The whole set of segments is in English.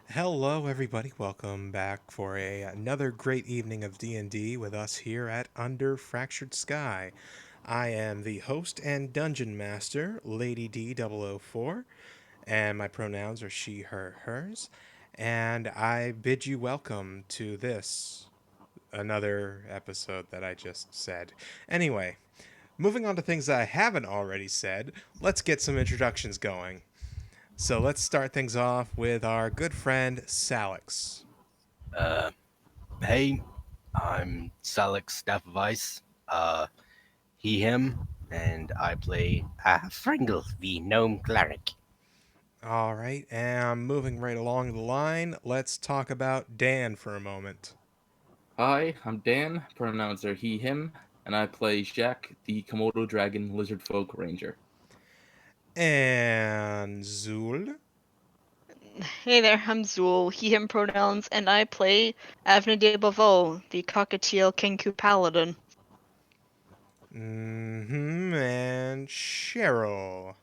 Hello, everybody. Welcome back for another great evening of D&D with us here at Under Fractured Sky. I am the host and dungeon master, Lady D004, and my pronouns are she, her, hers. And I bid you welcome to this, another episode that I just said. Anyway, moving on to things that I haven't already said, let's get some introductions going. So let's start things off with our good friend Salix. Uh, hey, I'm Salix Staff of Ice. He, him, and I play Fringle, the gnome cleric. All right, and moving right along the line, let's talk about Dan for a moment. Hi, I'm Dan, pronouns are he, him, and I play Jack, the Komodo Dragon Lizard Folk Ranger. And Zul. Hey there, I'm Zool, he, him pronouns, and I play Avne de Bavo, the Cockatiel Kenku Paladin. And Cheryl.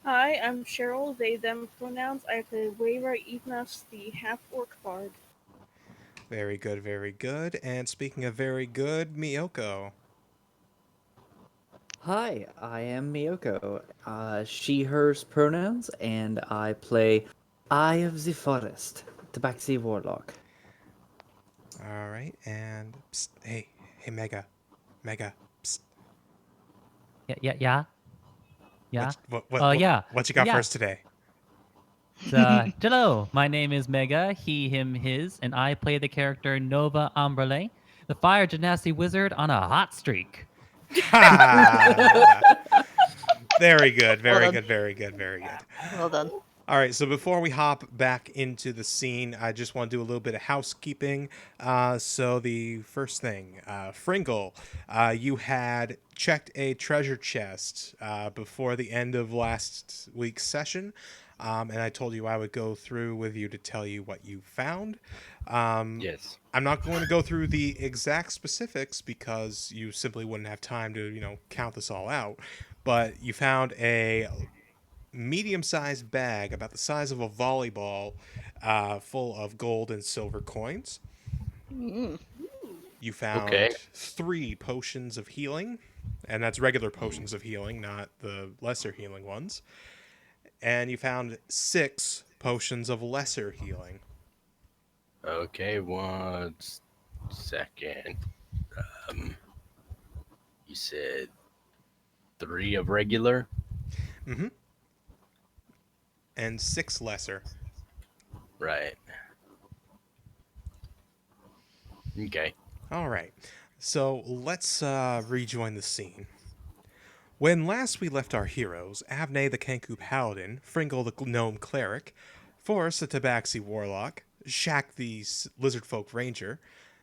Hi, I'm Cheryl, they, them pronouns. I play Wayra Ethnos, the half-orc bard. Very good, very good. And speaking of very good, Miyoko. Hi, I am Miyoko. She, hers pronouns, and I play Eye of the Forest, Tabaxi Warlock. All right, and psst, hey, Mega. Psst. Yeah. Yeah. What you got Yeah. for us today? Hello, my name is Mega, he, him, his, and I play the character Nova Umbrale, the fire genasi wizard on a hot streak. Ha! Very good, Well very done. good, very good, very good. Well done. All right, so before we hop back into the scene, I just want to do a little bit of housekeeping. So the first thing, Fringle, you had checked a treasure chest before the end of last week's session, and I told you I would go through with you to tell you what you found. Yes. I'm not going to go through the exact specifics because you simply wouldn't have time to, count this all out. But you found a medium-sized bag about the size of a volleyball full of gold and silver coins. Mm. You found Okay. 3 potions of healing, and that's regular potions of healing, not the lesser healing ones. And you found 6 potions of lesser healing. Okay, one second. Um, you said 3 of regular? Mm-hmm. And 6 lesser. Right. Okay. All right. So let's rejoin the scene. When last we left our heroes, Avne the Kenku Paladin, Fringle the Gnome Cleric, Forrest the Tabaxi Warlock, Shaq the Lizard Folk Ranger,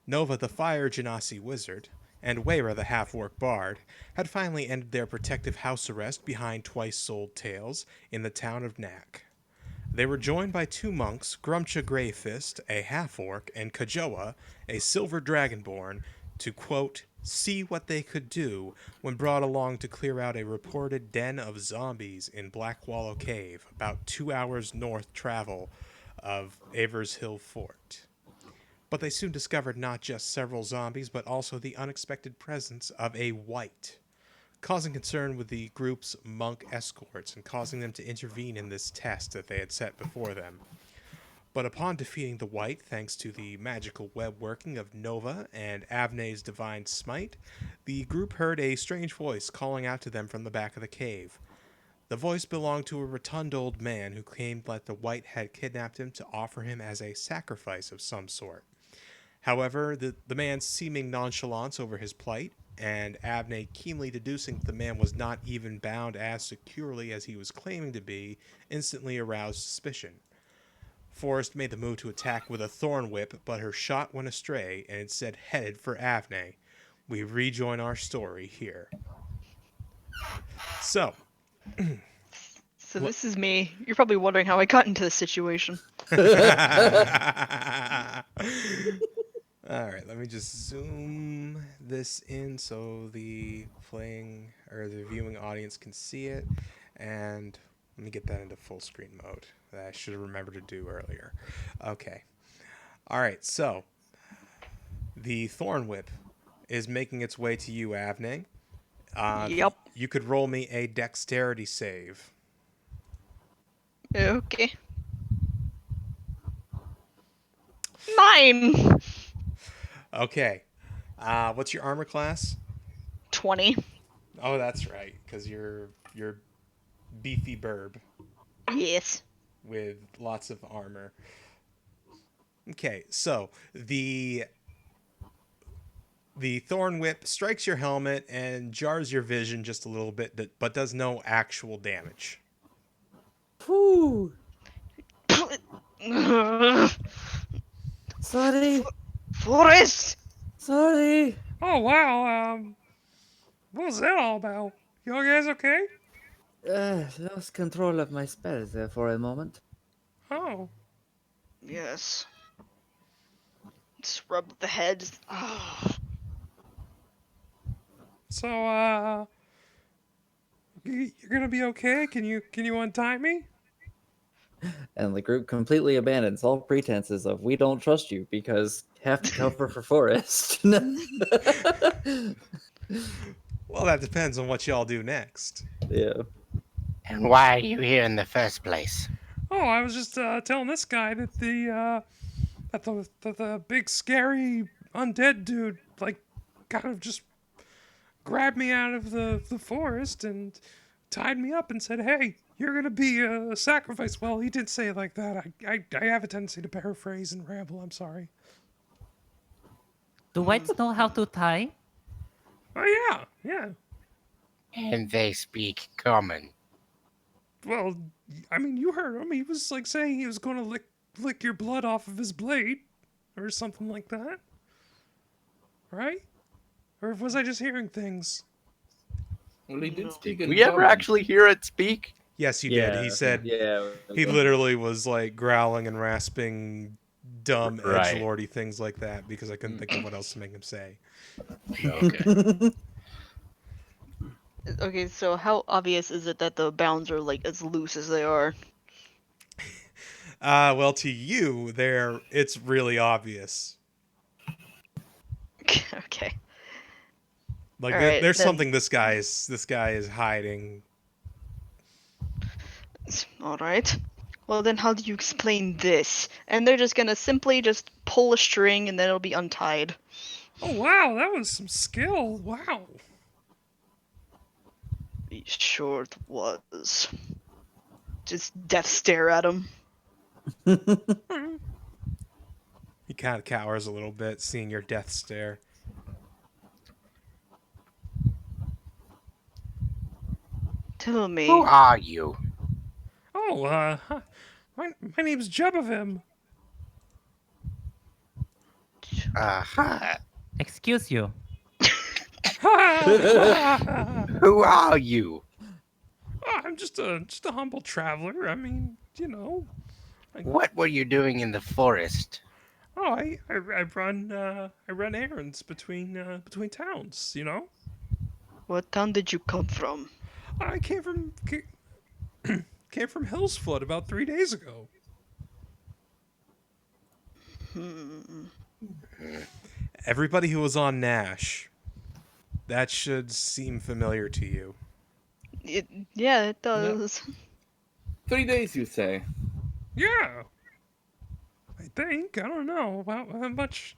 Nova the Fire Genasi Wizard, and Wayra the Half-Orc Bard had finally ended their protective house arrest behind twice-sold tales in the town of Nak. They were joined by 2 monks, Grumcha Greyfist, a half-orc, and Kajoa, a silver dragonborn, to, quote, see what they could do when brought along to clear out a reported den of zombies in Black Wallow Cave, about 2 hours north travel of Avers Hill Fort. But they soon discovered not just several zombies, but also the unexpected presence of a wight, causing concern with the group's monk escorts and causing them to intervene in this test that they had set before them. But upon defeating the wight, thanks to the magical web working of Nova and Avne's divine smite, the group heard a strange voice calling out to them from the back of the cave. The voice belonged to a rotund old man who claimed that the wight had kidnapped him to offer him as a sacrifice of some sort. However, the man's seeming nonchalance over his plight, and Avne keenly deducing that the man was not even bound as securely as he was claiming to be, instantly aroused suspicion. Forrest made the move to attack with a thorn whip, but her shot went astray and instead headed for Avne. We rejoin our story here. So, So this is me. You're probably wondering how I got into this situation. all right, let me just zoom this in so the playing or the viewing audience can see it. And Let me get that into full screen mode. That I should have remembered to do earlier. Okay. All right. So the Thorn Whip is making its way to you, Avne. Yup. You could roll me a dexterity save. Okay. 9. Okay. What's your armor class? 20. Oh, that's right, because you're beefy burb Yes. with lots of armor. Okay, so the thorn whip strikes your helmet and jars your vision just a little bit, but does no actual damage. Whew. Sorry. Forest! Sorry. Oh wow, what was that all about? You guys okay? Lost control of my spells there for a moment. Oh, Yes. Just rub the head. Oh. so you're gonna be okay? Can you untie me? And the group completely abandons all pretenses of we don't trust you because have to cover for Forest. Well, that depends on what y'all do next. Yeah. And why are you here in the first place? Oh, I was just telling this guy that the big scary undead dude like kind of just grabbed me out of the forest and tied me up and said, "Hey, you're gonna be a sacrifice." Well, he didn't say it like that. I have a tendency to paraphrase and ramble. I'm sorry. Do whites know how to tie? Oh yeah. And they speak common. Well, I mean, you heard him. He was like saying he was going to lick your blood off of his blade, or something like that. Right? Or was I just hearing things? Well, he did speak in Did we ever common. actually hear it speak? Yes, you did. He said Yeah. he literally was like growling and rasping dumb Right. edgelordy things like that because I couldn't think of what else to make him say. Okay. Okay, so how obvious is it that the bounds are like as loose as they are? Well, to you, it's really obvious. Okay. Like All right, there's then. something this guy is hiding. All right. Well, then how do you explain this? And they're just gonna simply just pull a string and then it'll be untied. Oh wow, that was some skill. Wow. Sure it was. Just death stare at him. He kind of cowers a little bit, seeing your death stare. Tell me. Who are you? Oh, my name's Jebavim. Uh-huh. Excuse you. Who are you? I'm just a humble traveler. I mean, you know. What were you doing in the forest? Oh, I run errands between towns. You know. What town did you come from? I came from Hillsfoot about 3 days ago. Everybody who was on Nash, that should seem familiar to you. Yeah, it does. 3 days, you say? Yeah. I think. I don't know about how much.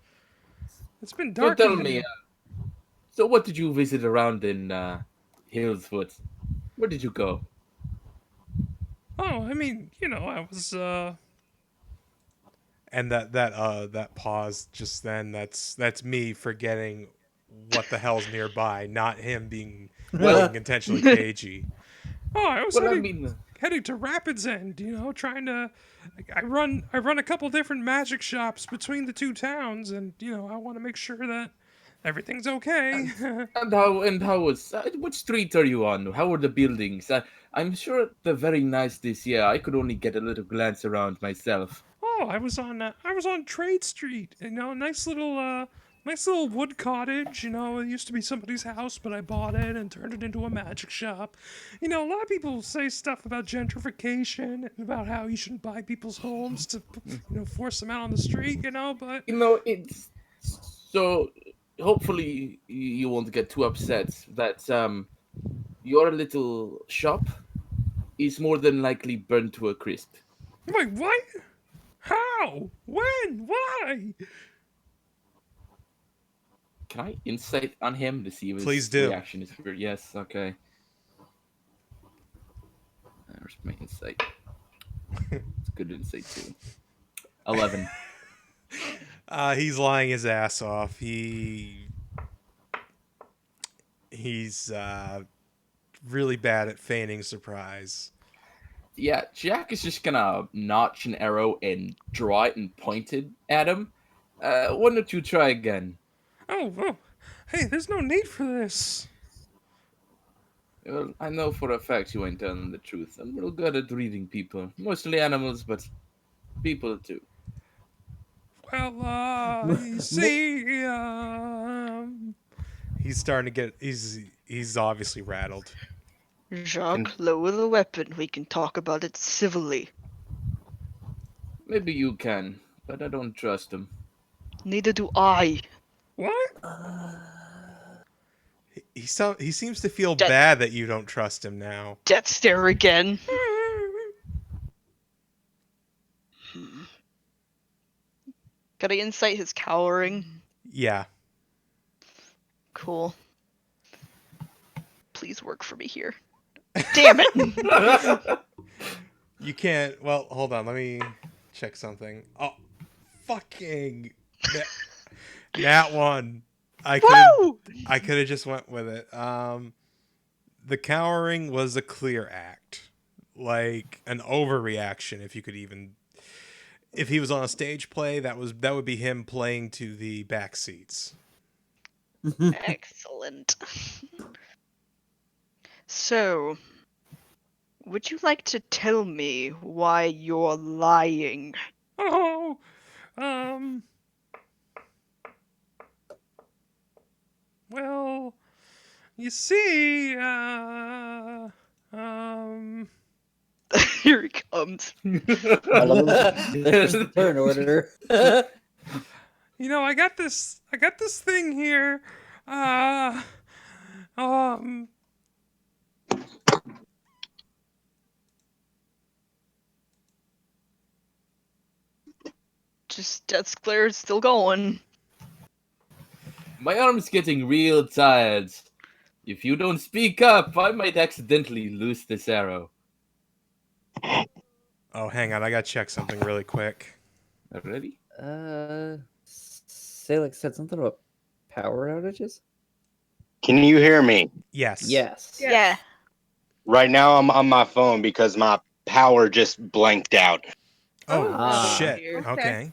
It's been So dark. tell me, so what did you visit around in Hillsfoot? Where did you go? Oh, I mean, you know, I was and that pause just then, that's me forgetting what the hell's nearby, not him being intentionally cagey. Oh, I was Well, I heading mean, to Rapids End, you know, trying to I run a couple different magic shops between the two towns, and you know, I want to make sure that everything's okay. and how was which street are you on? How are the buildings? I'm sure they're very nice this year. I could only get a little glance around myself. Oh, I was on Trade Street, you know, nice Nice little wood cottage, it used to be somebody's house, but I bought it and turned it into a magic shop. A lot of people say stuff about gentrification and about how you shouldn't buy people's homes to, force them out on the street, but It's so. Hopefully, you won't get too upset that your little shop is more than likely burned to a crisp. wait, what? How? When? Why? Can I insight on him to see if Please his do. reaction is weird? Yes, okay. There's my insight. It's good insight too. 11. He's lying his ass off. He's really bad at feigning surprise. Yeah, Jack is just gonna notch an arrow and draw it and point it at him. Why don't you try again? Oh, hey, there's no need for this. Well, I know for a fact you ain't telling the truth. I'm real good at reading people. Mostly animals, but people too. Well, you see, he's starting to get. He's obviously rattled. Jacques, lower the weapon. We can talk about it civilly. Maybe you can, but I don't trust him. Neither do I. What? He seems to feel That- bad that you don't trust him now. Death stare again. Gotta insight his cowering. Yeah. Cool. Please work for me here. Damn it! You can't. Well, hold on. Let me check something. Oh, fucking that one. I Woo! could have just went with it. The cowering was a clear act, like an overreaction. If he was on a stage play, that would be him playing to the back seats. Excellent. So, would you like to tell me why you're lying? Oh, well, you see, Here he comes. There's the turn order. I got this thing here. Um, Just death glare is still going. My arm's getting real tired. If you don't speak up, I might accidentally lose this arrow. oh, hang on, I gotta check something really quick. Ready? Salix said something about power outages? Can you hear me? Yes. Yes. Yes. Yeah. Right now I'm on my phone because my power just blanked out. Oh, Ah. shit. Okay. Okay.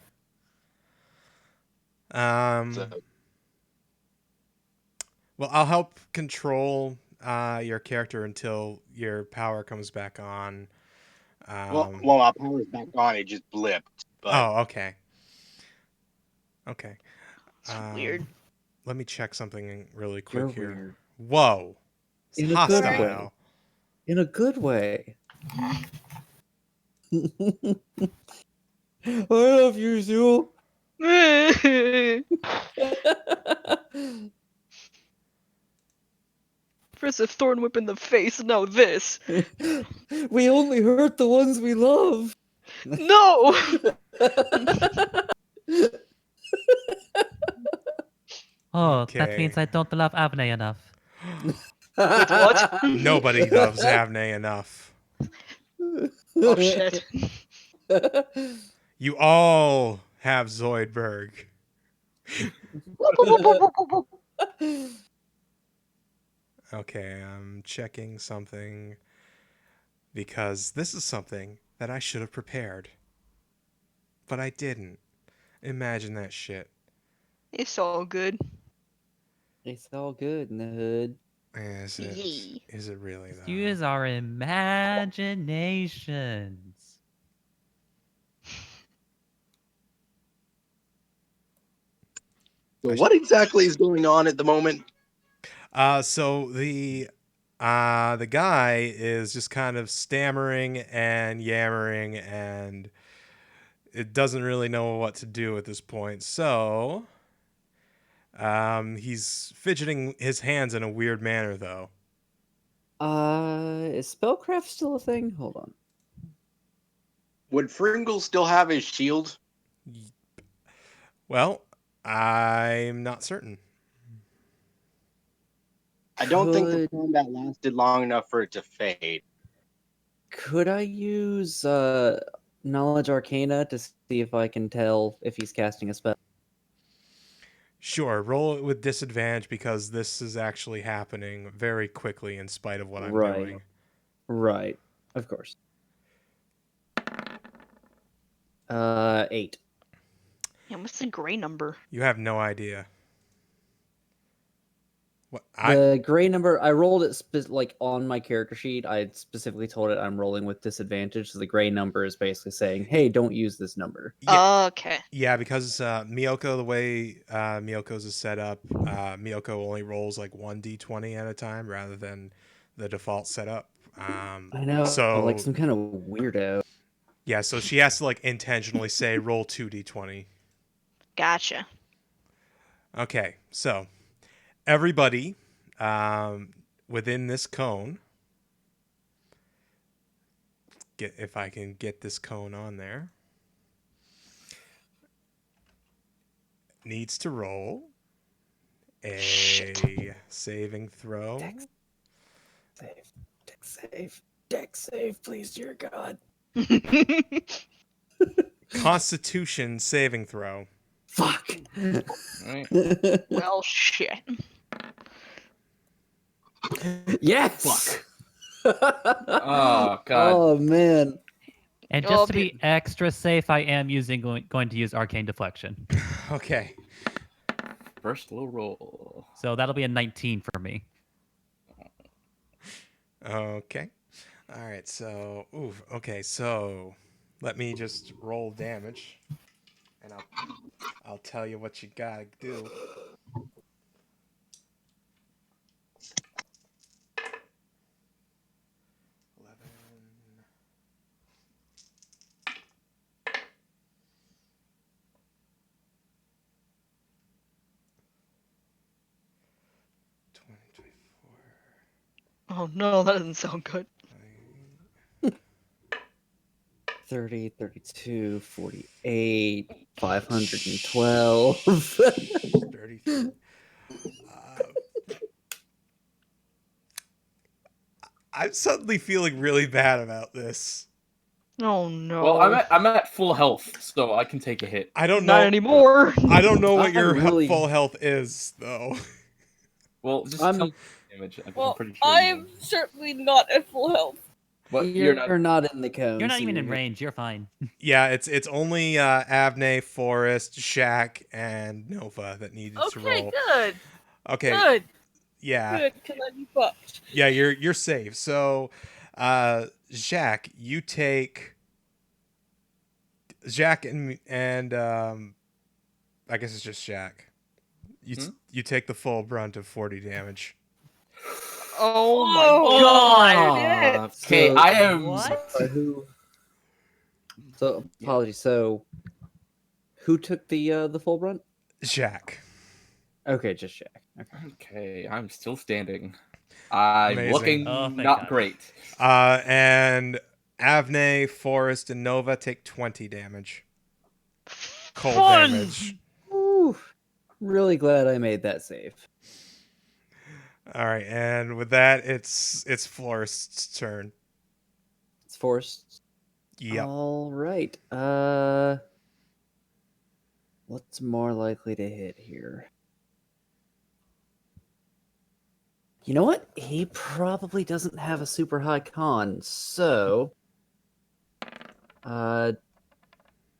Well, I'll help control your character until your power comes back on. Well, my power's back on. It just blipped. But Oh, okay. Okay. It's weird. Let me check something really You're quick here. weird. Whoa. It's In a good way. hostile. In a good way. I love you, Zool. First a thorn whip in the face, now this. We only hurt the ones we love. No! Oh, that Okay. means I don't love Avne enough. what? Nobody loves Avne enough. Oh shit. You all have Zoidberg. Okay, I'm checking something because this is something that I should have prepared. But I didn't. Imagine that shit. It's all good. It's all good in the hood. Is it? Yee. Is it really though? Use our imaginations. So what exactly is going on at the moment? So the guy is just kind of stammering and yammering, and it doesn't really know what to do at this point. So he's fidgeting his hands in a weird manner, though. Is spellcraft still a thing? Hold on. Would Fringle still have his shield? Well, I'm not certain. I don't think the Could- combat lasted long enough for it to fade. Could I use Knowledge Arcana to see if I can tell if he's casting a spell? Sure, roll it with disadvantage because this is actually happening very quickly in spite of what I'm Right. doing. Right. Of course. 8. Yeah, what's the gray number? You have no idea. What The gray number, I rolled it like on my character sheet. I specifically told it I'm rolling with disadvantage. So the gray number is basically saying, "Hey, don't use this number." Yeah. Okay. Yeah, because Miyoko, the way Miyoko's is set up, Miyoko only rolls like 1d20 at a time rather than the default setup. I know, So like some kind of weirdo. yeah, so she has to like intentionally say roll 2d20. Gotcha. Okay, so everybody within this cone, if I can get this cone on there, needs to roll a Shit. saving throw. Dex save. Dex save. Dex save, please, dear God. Constitution saving throw. Fuck. Right. Well, shit. Yes. Fuck. Oh god. Oh man. And Oh, just to be extra safe, I am going to use Arcane Deflection. Okay. First low roll. So that'll be a 19 for me. Okay. All right. So, okay. So, let me just roll damage, and I'll tell you what you gotta do. Oh no, that doesn't sound good. 30, 32, 48, 512. 33. I'm suddenly feeling really bad about this. Oh no. Well, I'm at full health, so I can take a hit. I don't Not know. anymore. I don't know what I'm your really- full health is, though. Well, just I'm- tell me the damage. I'm Well, pretty sure. you I'm know. certainly not at full health. But You're you're not. not in the cone. You're not so even in you're- range. You're fine. Yeah, it's only Avne, Forrest, Shaq, and Nova that needed to Okay, roll. good. Okay. Good. Yeah. Good, because I'd be fucked. Yeah, you're safe. So, Jack, you take Jack and I guess it's just Jack. You take the full brunt of 40 damage. Oh my Oh, god. Okay, So- I am. What? Who? So apologies. So, who took the full brunt? Jack. Okay, just Jack. Okay. Okay, I'm still standing. I'm Amazing. looking Oh, thank not God. great. And Avne, Forrest, and Nova take 20 damage. Cold Fun. damage. Ooh, really glad I made that save. All right, and with that, it's Forrest's turn. It's forced. Yep. All right. What's more likely to hit here? You know what? He probably doesn't have a super high con, so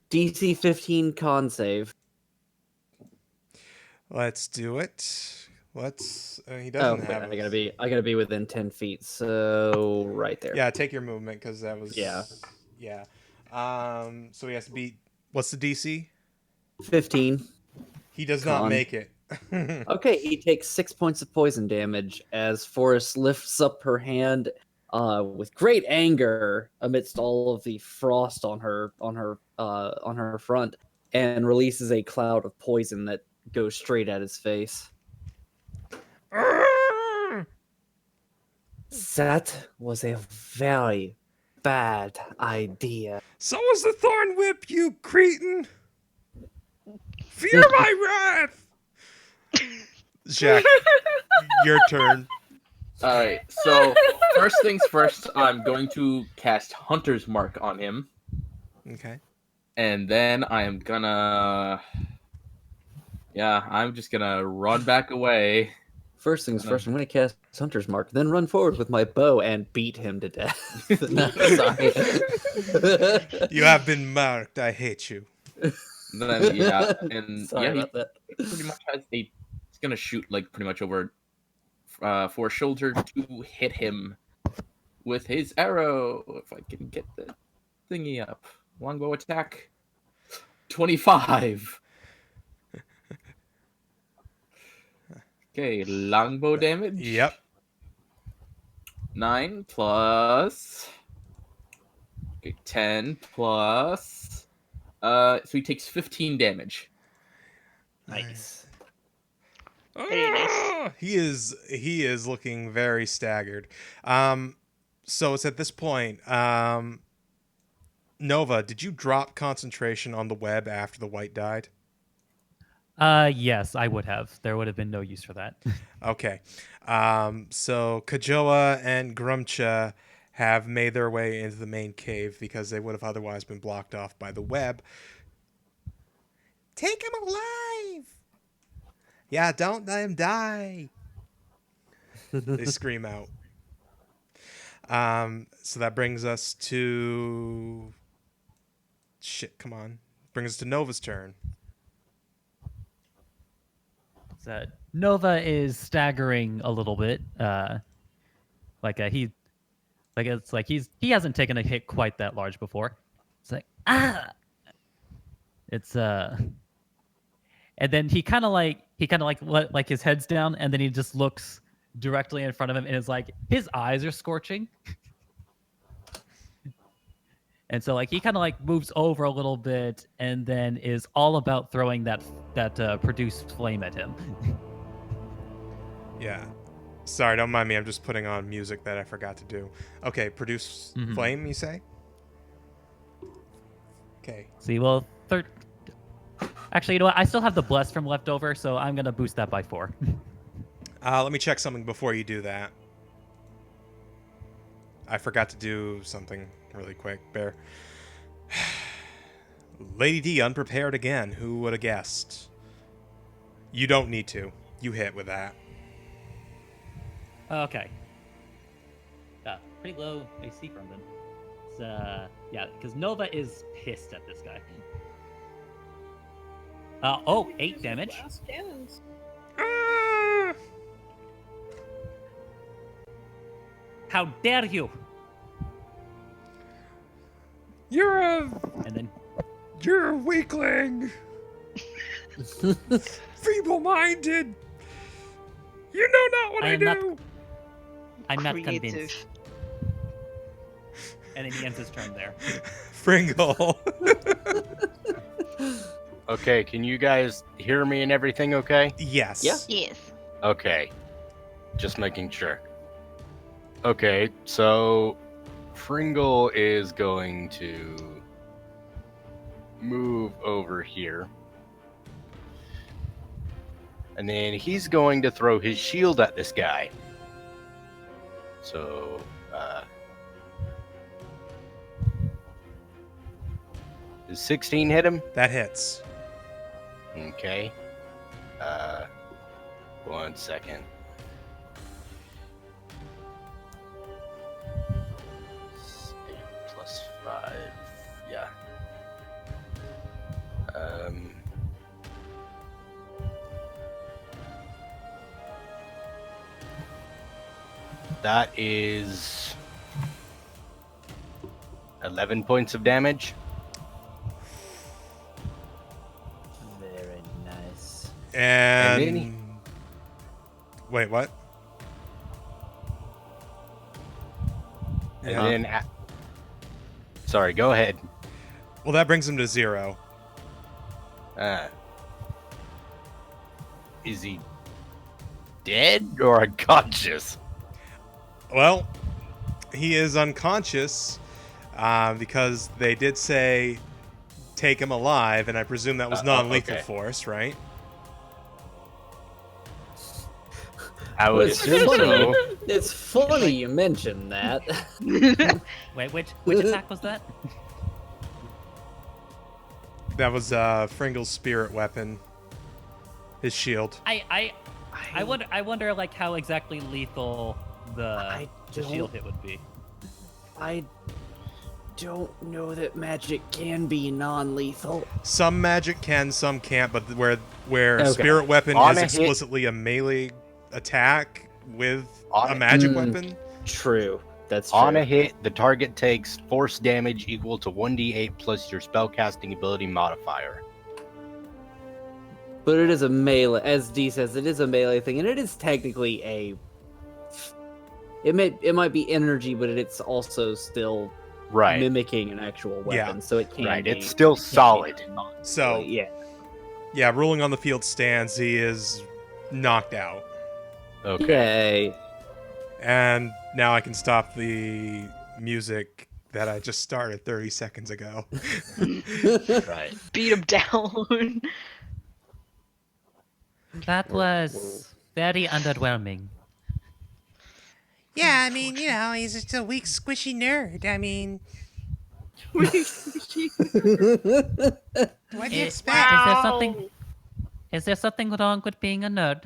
DC 15 con save. Let's do it. Let's. He Oh, doesn't wait, have. I gotta be within 10 feet, so right there. Yeah, take your movement because that was. Yeah. Yeah. So he has to beat. What's the DC? 15. He does not Con. make it. Okay, he takes 6 points of poison damage as Forrest lifts up her hand with great anger amidst all of the frost on her front, and releases a cloud of poison that goes straight at his face. That was a very bad idea. So was the thorn whip, you cretin! Fear my wrath! Jack, your turn. All right. So first things first, I'm going to cast Hunter's Mark on him, Okay. and then I am gonna. Yeah, I'm just gonna run back away. First things first, I'm going to cast Hunter's Mark, then run forward with my bow and beat him to death. Sorry. You have been marked. I hate you. Then yeah, and Sorry yeah, about that. he pretty much has a. He's gonna shoot like pretty much over, for shoulder to hit him with his arrow. If I can get the thingy up, longbow attack. 25. Okay, longbow damage. Yep. 9 plus. Okay, 10 plus. So he takes 15 damage. Nice. Very nice. He is looking very staggered. So it's at this point, Nova, did you drop concentration on the web after the white died? Yes, I would have. There would have been no use for that. Okay. So Kajoa and Grumcha have made their way into the main cave because they would have otherwise been blocked off by the web. Take him alive! Yeah, don't let him die. They scream out. So that brings us to... Shit, come on. Brings us to Nova's turn. So Nova is staggering a little bit. He hasn't taken a hit quite that large before. It's like it's and then he kind of let his head's down, and then he just looks directly in front of him, and it's like his eyes are scorching. And so he kind of moves over a little bit, and then is all about throwing that produced flame at him. Yeah. Sorry, don't mind me. I'm just putting on music that I forgot to do. Okay, produce flame, you say? Okay. See, well, actually, you know what? I still have the bless from left over, so I'm gonna boost that by 4. Let me check something before you do that. I forgot to do something really quick. Bear. Lady D unprepared again. Who would have guessed? You don't need to. You hit with that. Okay. Pretty low AC from them. Yeah, because Nova is pissed at this guy. 8 damage. Blast cannons. How dare you! You're And then a weakling. Feeble-minded. You know not what I do. I'm not Creative. convinced. And then he ends his turn there. Fringle. Okay, can you guys hear me and everything okay? Yes. Yeah. Yes. Okay. Just making sure. Okay, so Fringle is going to move over here. And then he's going to throw his shield at this guy. So, does 16 hit him? That hits. Okay. 1 second. 8 plus 5. Yeah. That is 11 points of damage. Very nice. And then And wait, what? and Yeah. then sorry, go ahead. Well, that brings him to 0. Is he dead or unconscious? Well, he is unconscious because they did say take him alive, and I presume that was non-lethal okay. force, right? I would It's assume funny. so. It's funny you mentioned that. Wait, which attack was that? That was Fringle's spirit weapon. His shield. I wonder like how exactly lethal the don't- shield hit would be. I don't know that magic can be non-lethal. Some magic can, some can't, but where Okay. spirit weapon On is a hit- explicitly a melee attack with On a a- magic Mm. weapon. True. That's true. On a hit, the target takes force damage equal to 1d8 plus your spellcasting ability modifier. But it is a melee, as D says, it is a melee thing, and it is technically a. It might be energy, but it's also still Right. mimicking an actual weapon, so it can Right. be. It's still solid. So yeah. ruling on the field stands. He is knocked out, Okay. Yay. and now I can stop the music that I just started 30 seconds ago. Right. Beat him down. That was very underwhelming. Yeah, I mean, he's just a weak, squishy nerd. I mean, what do you expect? Is there something wrong with being a nerd?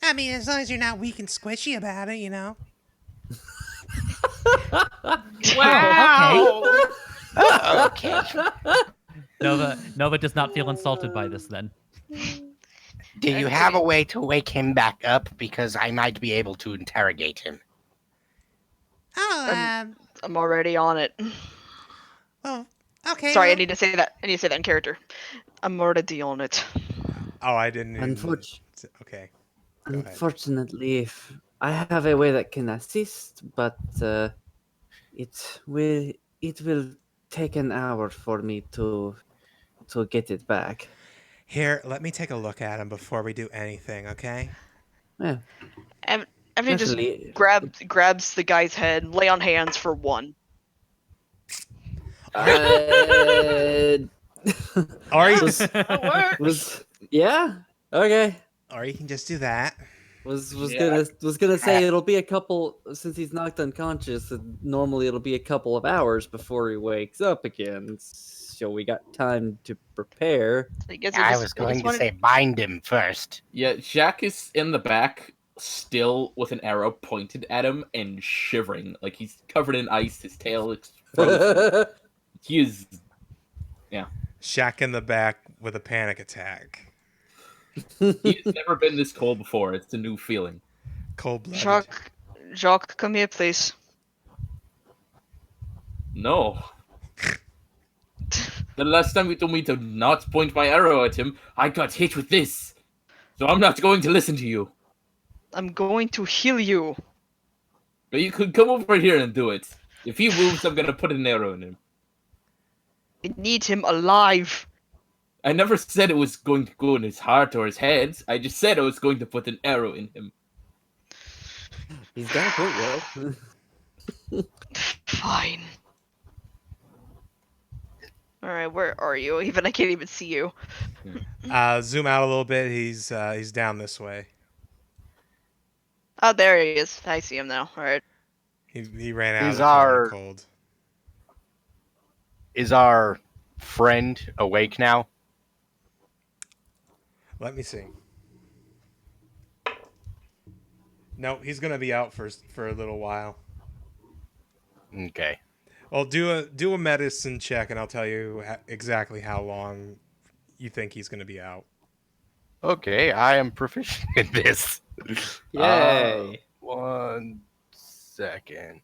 I mean, as long as you're not weak and squishy about it, Wow. Okay. Nova does not feel insulted by this then. Do you have a way to wake him back up? Because I might be able to interrogate him. Oh, I'm already on it. well, okay. Sorry, I need to say that. I need to say that in character. I'm already on it. Oh, I didn't. Okay. Go ahead. Unfortunately, if I have a way that can assist, but it will take an hour for me to get it back. Here, let me take a look at him before we do anything, okay? Yeah. Evan just Definitely. grabs the guy's head, lay on hands for one. Or you, Yeah. Okay. or you can just do that. Was Yeah. gonna say it'll be a couple since he's knocked unconscious. Normally it'll be a couple of hours before he wakes up again. So we got time to prepare. I guess I was going to say bind him first. Yeah, Jack is in the back, still with an arrow pointed at him and shivering. Like he's covered in ice, his tail is frozen. He is. Shaq in the back with a panic attack. He's never been this cold before. It's a new feeling. Cold-blooded. Jacques, come here, please. No. The last time you told me to not point my arrow at him, I got hit with this. So I'm not going to listen to you. I'm going to heal you. But you could come over here and do it. If he moves, I'm gonna put an arrow in him. I need him alive. I never said it was going to go in his heart or his head. I just said I was going to put an arrow in him. He's got a point, Will. Fine. Alright, where are you? Even I can't even see you. Zoom out a little bit. He's down this way. Oh, there he is. I see him now. Alright. He ran out He's of the our- cold. Is our friend awake now? Let me see. No, he's gonna be out for a little while. Okay. Well, do a medicine check, and I'll tell you exactly how long you think he's gonna be out. Okay, I am proficient in this. Yay. 1 second.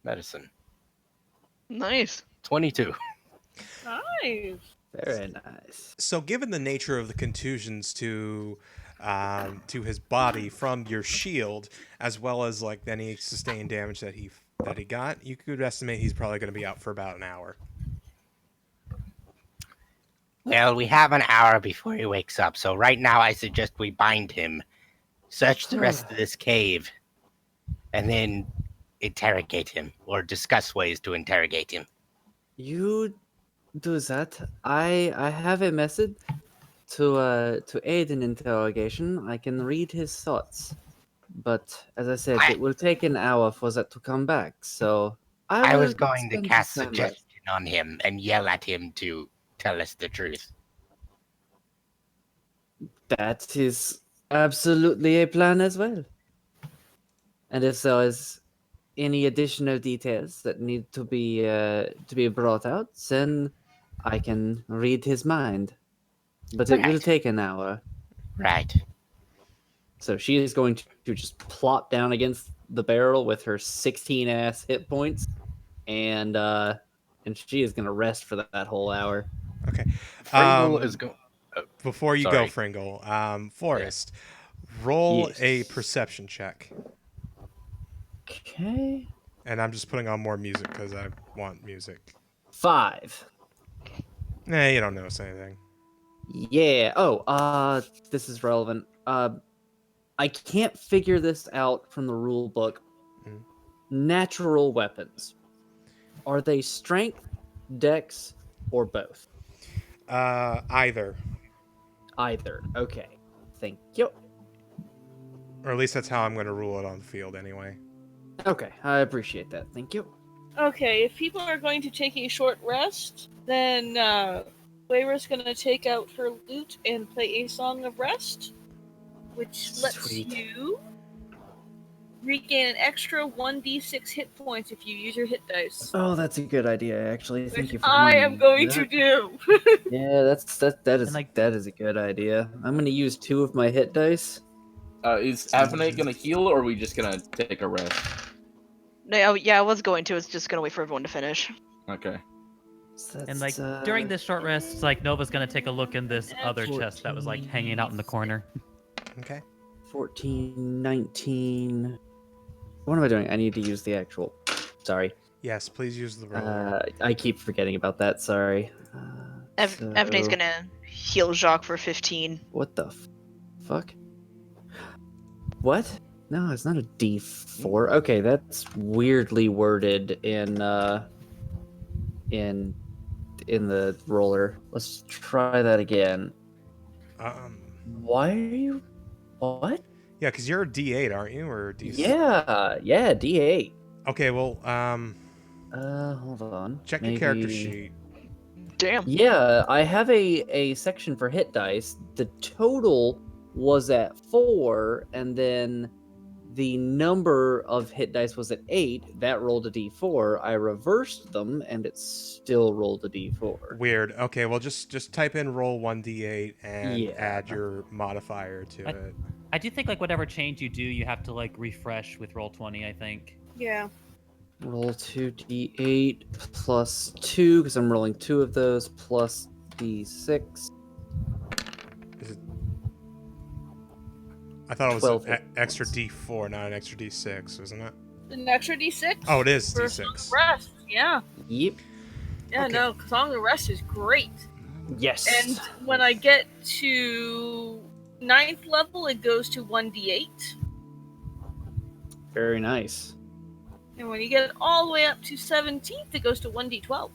Medicine. Nice. 22. Nice. Very nice. So, given the nature of the contusions to his body from your shield, as well as like any sustained damage that he got, you could estimate he's probably going to be out for about an hour. Well, we have an hour before he wakes up, so right now I suggest we bind him, search the rest of this cave, and then interrogate him, or discuss ways to interrogate him. You do that. I have a method to aid in interrogation. I can read his thoughts. But as I said, it will take an hour for that to come back. So I will was going to spend cast some time suggestion on him and yell at him to tell us the truth. That is absolutely a plan as well. And if there is any additional details that need to be brought out, then I can read his mind. But it will Right. take an hour. Right. So she is going to just plop down against the barrel with her 16 ass hit points, and she is going to rest for that whole hour. Okay. Fringle is going. Before you sorry. go, Fringle, Forrest, roll a Yes. perception check. Okay. And I'm just putting on more music because I want music. 5. Nah, you don't notice anything. Yeah. Oh, this is relevant. I can't figure this out from the rule book. Mhm. Natural weapons. Are they strength, dex, or both? Either. Either. Okay. Thank you. Or at least that's how I'm going to rule it on the field anyway. Okay, I appreciate that. Thank you. Okay, if people are going to take a short rest, then Waira's going to take out her lute and play a song of rest, which lets Sweet. you regain an extra 1d6 hit points if you use your hit dice. Oh, that's a good idea, actually. Thank Which you for I reminding am me going of to that. do. Yeah, that is like- that is a good idea. I'm gonna use 2 of my hit dice. Is Avonay gonna heal, or are we just gonna take a rest? No, yeah, I was going to. It's just gonna wait for everyone to finish. Okay. So And that's, like during this short rest, like Nova's gonna take a look in this other chest that was like hanging out in the corner. Okay. 14, 19. What am I doing? I need to use the actual. Sorry. Yes, please use the roller. I keep forgetting about that. Sorry. Avnay's So- gonna heal Jacques for 15. What the fuck? What? No, it's not a D4. Okay, that's weirdly worded in the roller. Let's try that again. Why are you? What? Yeah, because you're a D8, aren't you, or D6? Yeah, D8. Okay, well, Hold on. check your character Maybe- sheet. Damn. Yeah, I have a section for hit dice. The total was at 4, and then the number of hit dice was at 8. That rolled a D4. I reversed them, and it still rolled a D4. Weird. Okay, well, just type in roll 1d8 and Yeah. add your modifier to it. I do think like whatever change you do, you have to like refresh with Roll20. I think. Yeah. Roll 2d8 plus 2, because I'm rolling 2 of those, plus D6. Is it... I thought it was 12 an extra D4, not an extra D6, isn't it? An extra d6? Oh, it is for D6. Song of Rest. Yeah. Yep. Yeah, Okay. no, Song of Rest is great. Yes. And when I get to 9th level, it goes to 1d8. Very nice. And when you get all the way up to 17th, it goes to 1d12.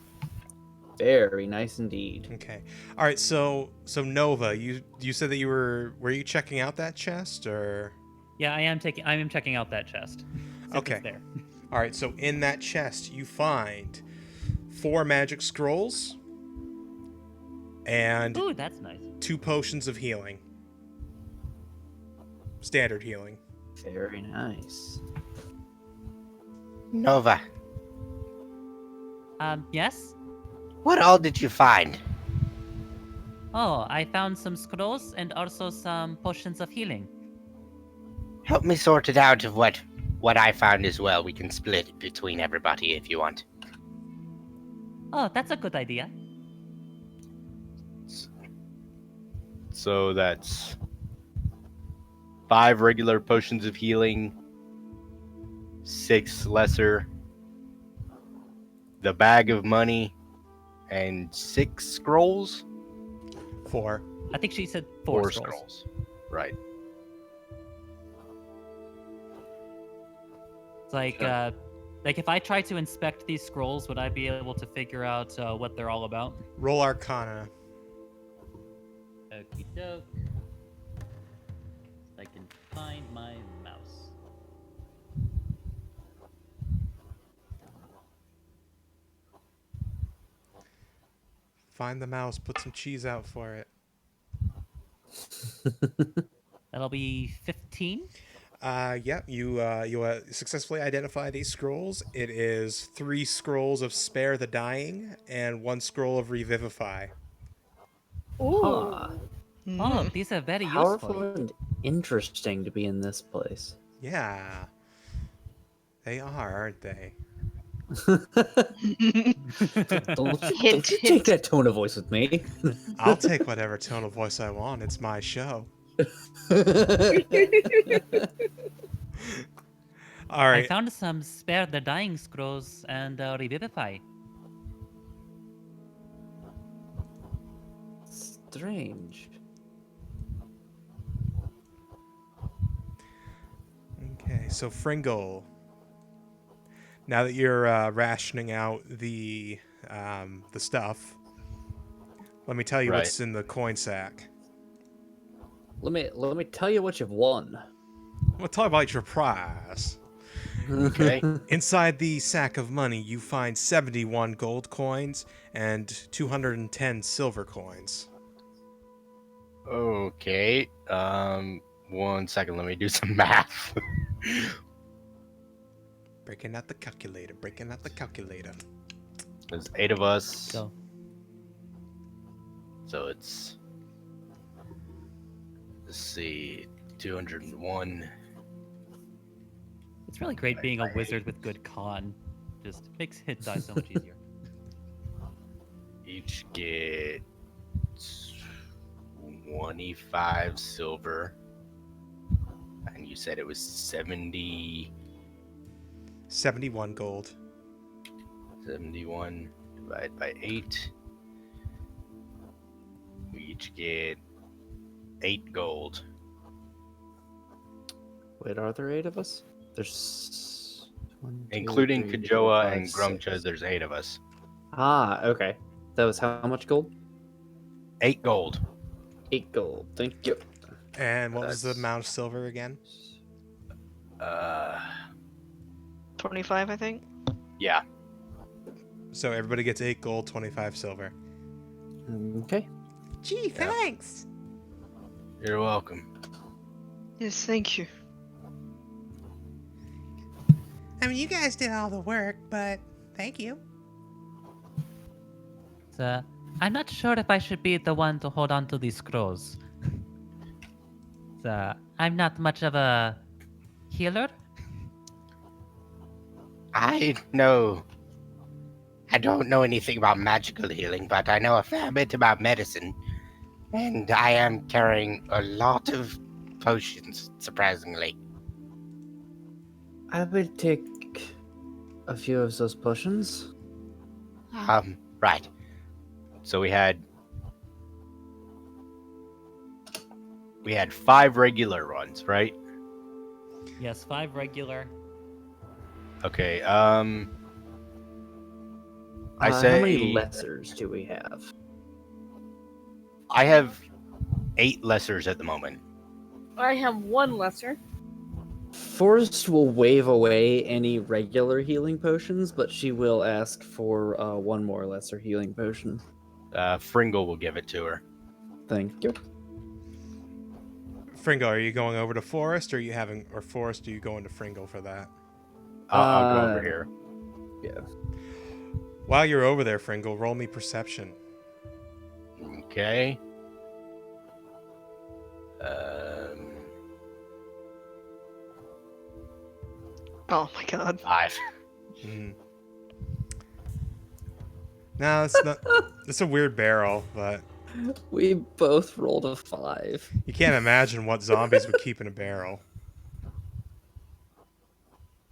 Very nice indeed. Okay. All right. So Nova, you said that you were you checking out that chest or? Yeah, I am checking out that chest. Since Okay. It's there. All right. So in that chest, you find 4 magic scrolls and Ooh, that's nice. 2 potions of healing. Standard healing. Very nice. Nova, Yes. what all did you find? Oh, I found some scrolls and also some potions of healing. Help me sort it out of what I found as well. We can split it between everybody if you want. Oh, that's a good idea. So that's 5 regular potions of healing, 6 lesser, the bag of money, and 6 scrolls. 4. I think she said four scrolls. Right. It's like if I try to inspect these scrolls, would I be able to figure out what they're all about? Roll Arcana. Okie doke. I can find my mouse. Find the mouse. Put some cheese out for it. That'll be 15. Yeah, you successfully identify these scrolls. It is 3 scrolls of Spare the Dying and 1 scroll of Revivify. Ooh. Huh. All of Mm. these are very Powerful useful. and interesting to be in this place. Yeah, they are, aren't they? Don't Hint, you hint. take that tone of voice with me. I'll take whatever tone of voice I want. It's my show. All I right. found some Spare the Dying scrolls and Revivify. Strange. Okay, so Fringle. Now that you're rationing out the stuff, let me tell you what's in the coin sack. Let me tell you what you've won. We'll talk about your prize. Okay. Inside the sack of money, you find 71 gold coins and 210 silver coins. Okay. 1 second. Let me do some math. Breaking out the calculator. Breaking out the calculator. There's 8 of us. So So it's, let's see, 201. it's really great being a wizard with good con. Just makes hit die so much easier. Each get 25 silver. And you said it was 70, 71 gold. 71 divided by 8. We each get 8 gold. Wait, are there 8 of us? There's one, two, Including three, Kajoa four, five, and Grumcha, six. there's 8 of us. Ah, okay. That was how much gold? 8 gold. 8 gold. Thank you. And what was the That's- amount of silver again? 25, I think. Yeah. So everybody gets 8 gold, 25 silver. Okay. Gee, thanks. You're welcome. Yes, thank you. I mean, you guys did all the work, but thank you. So, I'm not sure if I should be the one to hold on to these scrolls. So, I'm not much of a healer. I don't know anything about magical healing, but I know a fair bit about medicine. And I am carrying a lot of potions, surprisingly. I will take a few of those potions. Right. So we had 5 regular ones, right? Yes, 5 regular. Okay, How many say lessers do we have? I have 8 lessers at the moment. I have 1 lesser. Forrest will wave away any regular healing potions, but she will ask for 1 more lesser healing potion. Fringle will give it to her. Thank you. Fringo, are you going over to Forest, or Forest, are you going to Fringle for that? I'll go over here. Yeah. While you're over there, Fringle, roll me perception. Okay. Oh my god. 5. Mhm. No, it's not. It's a weird barrel, but We both rolled a 5. you can't imagine what zombies would keep in a barrel.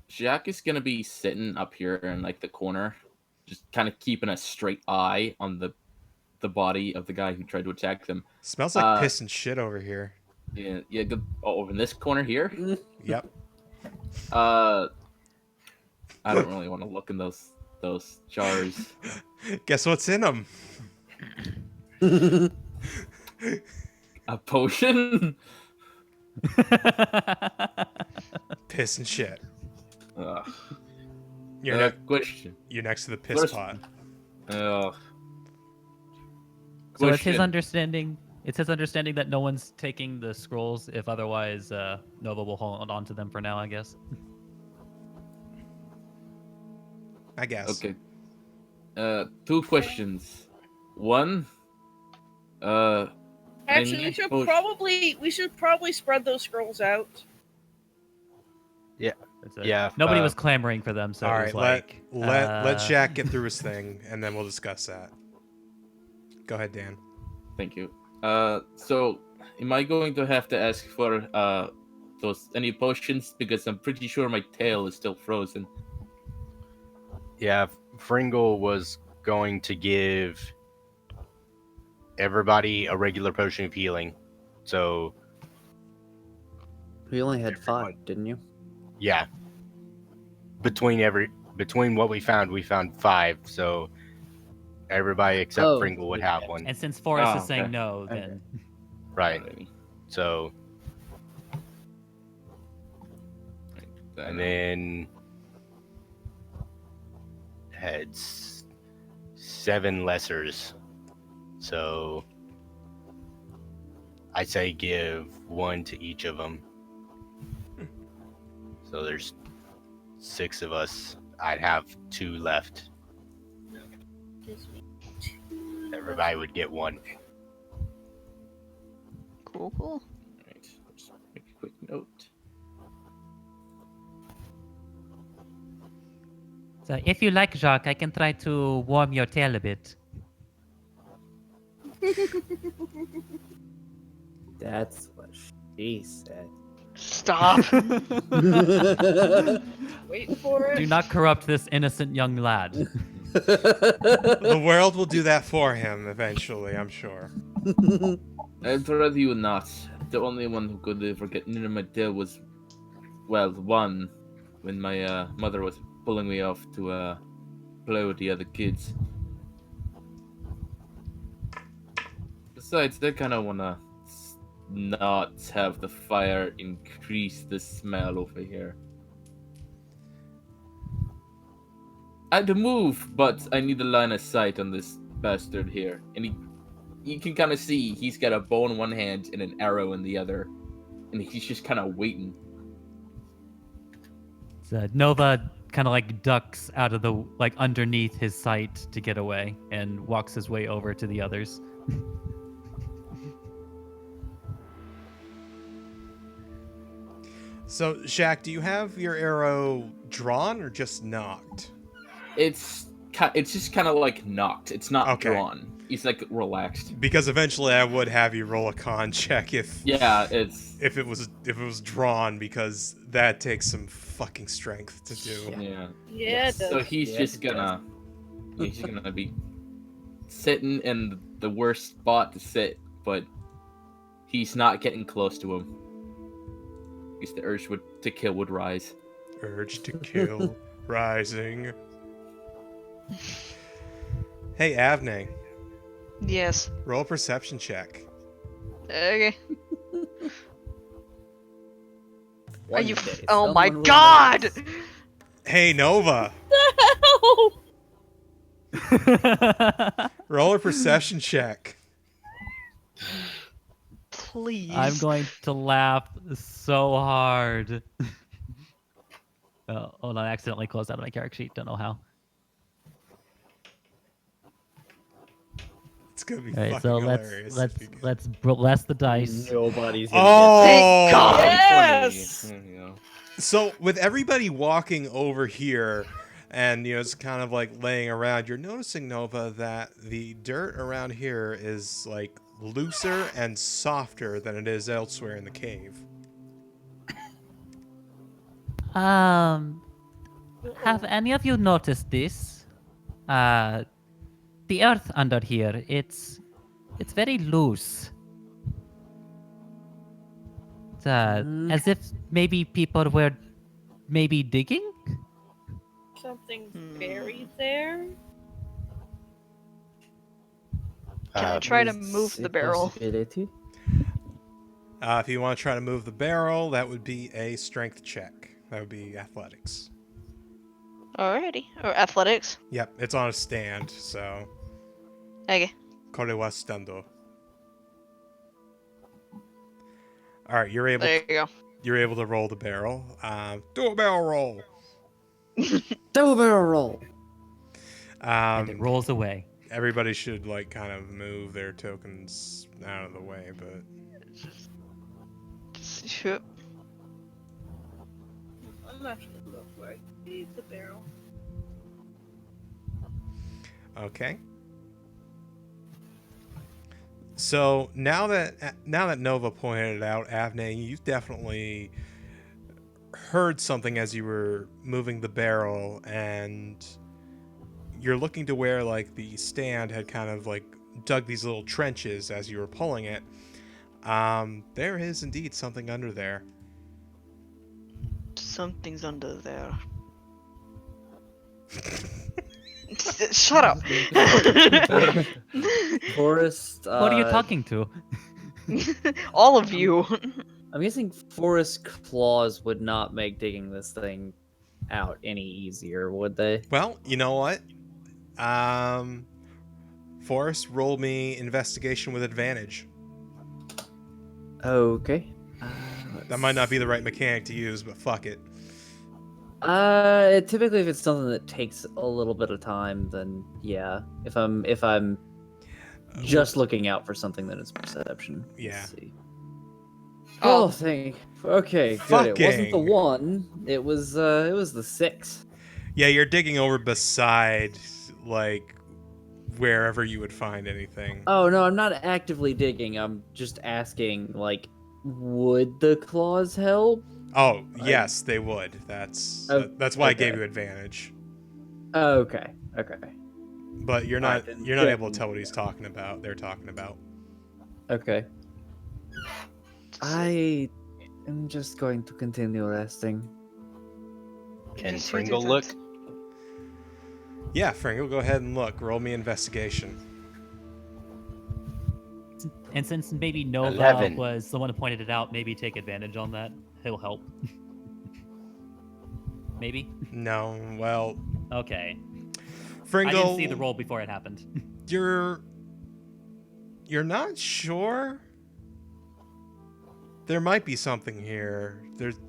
Jack is gonna be sitting up here in like the corner, just kind of keeping a straight eye on the body of the guy who tried to attack them. Smells like piss and shit over here. Yeah, yeah. Good. Oh, in this corner here. Yep. I don't really want to look in those jars. Guess what's in them? A potion. Piss and shit. Ugh. You're, Question. you're next to the piss First- pot. Ugh. So it's his Question. understanding. It's his understanding that no one's taking the scrolls. If otherwise, Nova will hold on to them for now, I guess. I guess. Okay. 2 questions. One. Actually, we need should potion. probably spread those scrolls out. It's a- Yeah, Nobody was clamoring for them, so All it right, was like, let Jack get through his thing, and then we'll discuss that. Go ahead, Dan. Thank you. So am I going to have to ask for any potions, because I'm pretty sure my tail is still frozen. Yeah, Fringle was going to give everybody a regular potion of healing. So, We only had 5, didn't you? yeah. Between what we found 5. So everybody except Oh, Fringle would have one. and since Forrest Oh, is saying okay. no, then Right. Alrighty. So, and then had 7 lessers. So I say give 1 to each of them. So there's 6 of us. I'd have 2 left. Everybody would get 1. Cool, cool. Alright, let's make a quick note. so if you like, Jacques, I can try to warm your tail a bit. That's what she said. Stop. Wait for it. Do not corrupt this innocent young lad. The world will do that for him eventually, I'm sure. I'd rather you not. The only one who could ever get near my tail was, well, one, when my mother was pulling me off to play with the other kids. Besides, they kind of want to not have the fire increase the smell over here. I'd move, but I need a line of sight on this bastard here. And you can kind of see he's got a bow in one hand and an arrow in the other. And he's just kind of waiting. So Nova kind of like ducks out of the like underneath his sight to get away and walks his way over to the others. So, Shaq, do you have your arrow drawn or just knocked? It's just kind of like knocked. It's not Okay. drawn. He's like relaxed. Because eventually I would have you roll a con check if If it was drawn, because that takes some fucking strength to do. yeah. Yeah, it does. So he's Yeah, just it does. gonna be sitting in the worst spot to sit, but he's not getting close to him. Because the urge to kill would rise. Urge to kill rising. Hey, Avne, Yes. roll a perception check. Okay. Are One you? day, Oh my someone will god! notice. Hey, Nova, roll a perception check. Please. I'm going to laugh so hard. Oh, hold on, I accidentally closed out of my character sheet. Don't know how. It's gonna be All right, fucking so hilarious. let's if you get- let's bless the dice. Nobody's gonna Oh, Thank God. Yes! You know. So with everybody walking over here, and it's kind of like laying around. You're noticing, Nova, that the dirt around here is like looser and softer than it is elsewhere in the cave. Have any of you noticed this? The earth under here, it's very loose. As if maybe people were maybe digging? Something's buried there. Can I try to move the barrel? Possibility. If you want to try to move the barrel, that would be a strength check. That would be athletics. Alrighty. Or athletics. Yep, it's on a stand, so. Okay. Kore wa stando. All right, you're able. There you go. You're able to roll the barrel. Do a barrel roll. Double barrel roll. And it rolls away. Everybody should like kind of move their tokens out of the way, but Sure. I'm not gonna look where I gave the barrel. okay. So now that Nova pointed it out, Avne, you've definitely heard something as you were moving the barrel, and you're looking to where like the stand had kind of like dug these little trenches as you were pulling it. There is indeed something under there. Something's under there. Shut up. Forest. What are you talking to? All of you. I'm guessing forest claws would not make digging this thing out any easier, would they? Well, you know what? Forrest, roll me investigation with advantage. Okay. That might not be the right mechanic to use, but fuck it. Typically, if it's something that takes a little bit of time, then yeah. If I'm just looking out for something, then it's perception. Let's Yeah. see. Oh. Oh, thank. Okay, good. It wasn't the Fucking. 1. It was the 6. Yeah, you're digging over beside, like, wherever you would find anything. Oh no, I'm not actively digging. I'm just asking, like, would the claws help? Oh, yes, they would. That's why I gave okay. you advantage. Okay. But you're not Alright, then. you're not Good. able to tell what he's talking about. They're talking about. Okay. I am just going to continue resting. Can Yes, you do Pringle that. look? Yeah, Franco, go ahead and look. Roll me investigation. And since maybe Nova 11. was the one who pointed it out, maybe take advantage on that. He'll help. Maybe? No, well, Okay. Fringle, I didn't see the roll before it happened. You're not sure? There might be something here.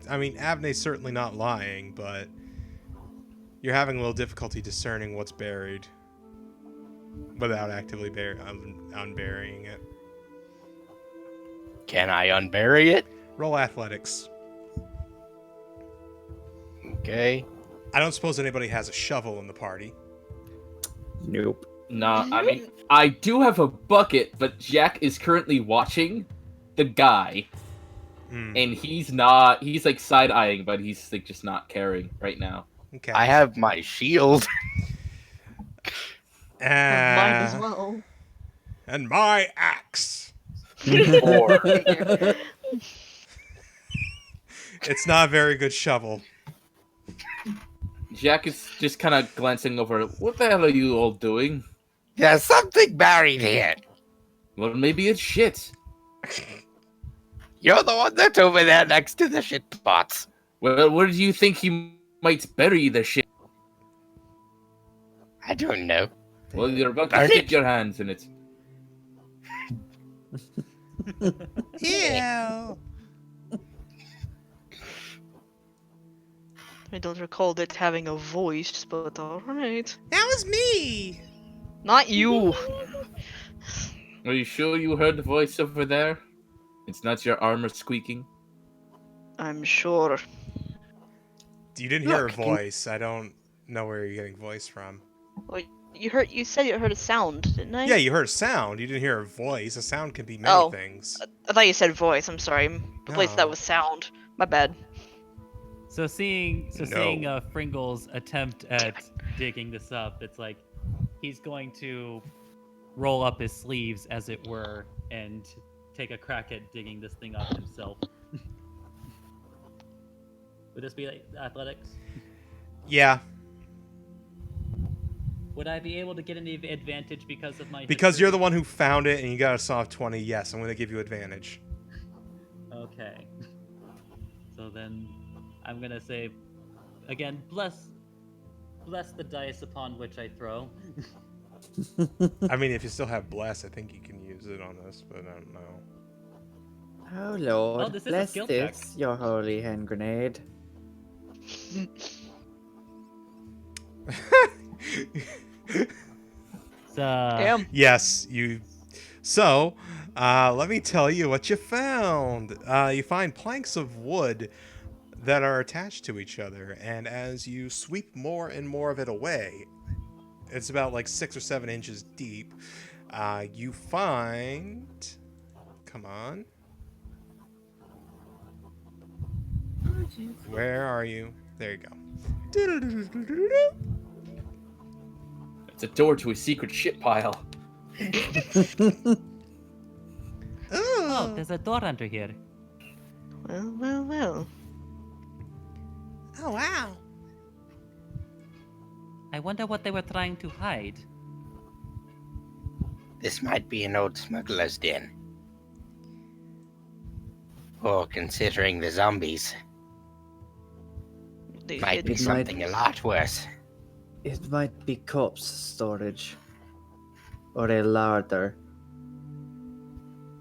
Avne's certainly not lying, but you're having a little difficulty discerning what's buried without actively unburying it. Can I unbury it? Roll athletics. Okay. I don't suppose anybody has a shovel in the party. Nope. Nah, I mean, I do have a bucket, but Jack is currently watching the guy, Hmm. and he's like side-eyeing, but he's like just not caring right now. Okay. I have my shield. Mine as well. And my axe. 4. It's not a very good shovel. Jack is just kind of glancing over. What the hell are you all doing? There's something buried here. Well, maybe it's shit. You're the one that's over there next to the shit pots. Well, where do you think he might bury the shit? I don't know. Well, you're about to Burn stick it. your hands in it. Ew. I don't recall it having a voice, but alright. That was me. Not you! Are you sure you heard the voice over there? It's not your armor squeaking? I'm sure. You didn't hear a Look, can- voice. I don't know where you're getting voice from. Well, you said you heard a sound, didn't I? Yeah, you heard a sound. You didn't hear a voice. A sound can be many Oh. things. I thought you said voice. I'm sorry. I placed that No. was sound. My bad. So seeing No. Fringle's attempt at digging this up, it's like he's going to roll up his sleeves, as it were, and take a crack at digging this thing up himself. Would this be like athletics? Yeah, Would I be able to get any advantage because of my because history? you're the one who found it and you got a soft 20. Yes, I'm going to give you advantage. Okay. So then I'm gonna say again, bless the dice upon which I throw. I mean, if you still have bless, I think you can use it on this, but I don't know. Oh Lord, Oh, this is a bless skill this, your holy hand grenade. So, Damn. Yes, you. So, let me tell you what you found. You find planks of wood that are attached to each other, and as you sweep more and more of it away, it's about like 6 or 7 inches deep. You find. Come on. Where are you? There you go. It's a door to a secret shit pile. oh, there's a door under here. Well, well, well. Oh, wow. I wonder what they were trying to hide. This might be an old smuggler's den. Or considering the zombies, They might be hid It might- something a lot worse. It might be corpse storage. Or a larder.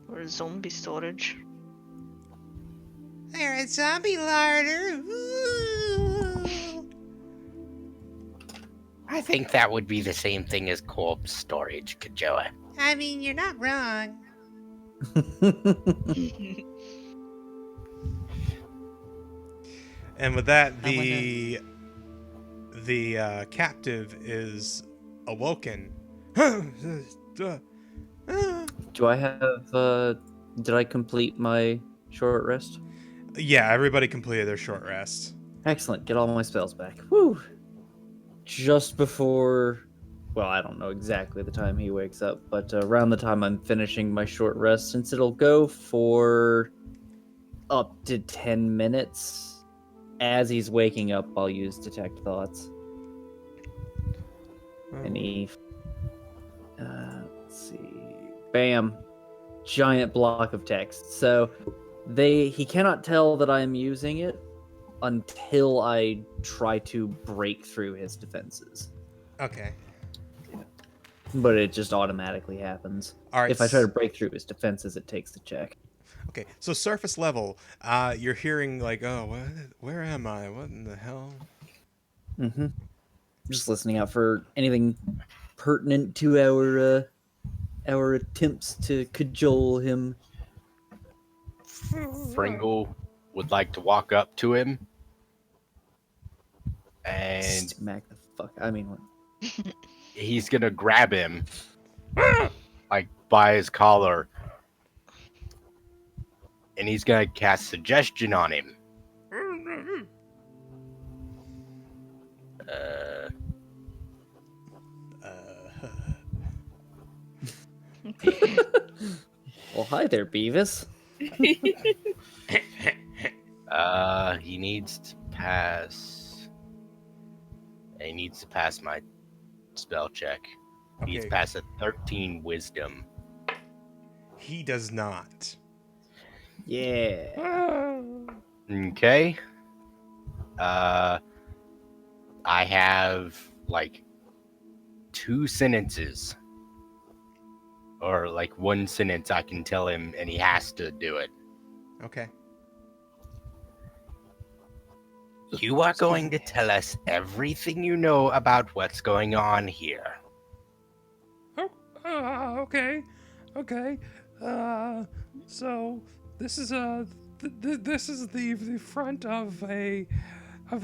or zombie storage. They're a zombie larder. I think that would be the same thing as corpse storage, Kajoa. I mean, you're not wrong. And with that, the captive is awoken. Do I have did I complete my short rest? Yeah, everybody completed their short rest. Excellent. Get all my spells back. Woo! Just before, well, I don't know exactly the time he wakes up, but around the time I'm finishing my short rest, since it'll go for up to 10 minutes, as he's waking up, I'll use Detect Thoughts. And let's see. Bam. Giant block of text. So he cannot tell that I'm using it until I try to break through his defenses. Okay. But it just automatically happens. All right. If I try to break through his defenses, it takes the check. Okay, so surface level, you're hearing like, oh, where am I? What in the hell? Mm-hmm. Just listening out for anything pertinent to our attempts to cajole him. Fringle would like to walk up to him and Smack the fuck. I mean, what? he's gonna grab him like by his collar and he's gonna cast suggestion on him. Well, hi there, Beavis. He needs to pass. He needs to pass my spell check. He needs to Okay. pass a 13 wisdom. He does not. Yeah. Okay. I have like 2 sentences. Or like 1 sentence I can tell him and he has to do it. Okay. You are going to tell us everything you know about what's going on here. Oh, okay. So this is this is the front of a of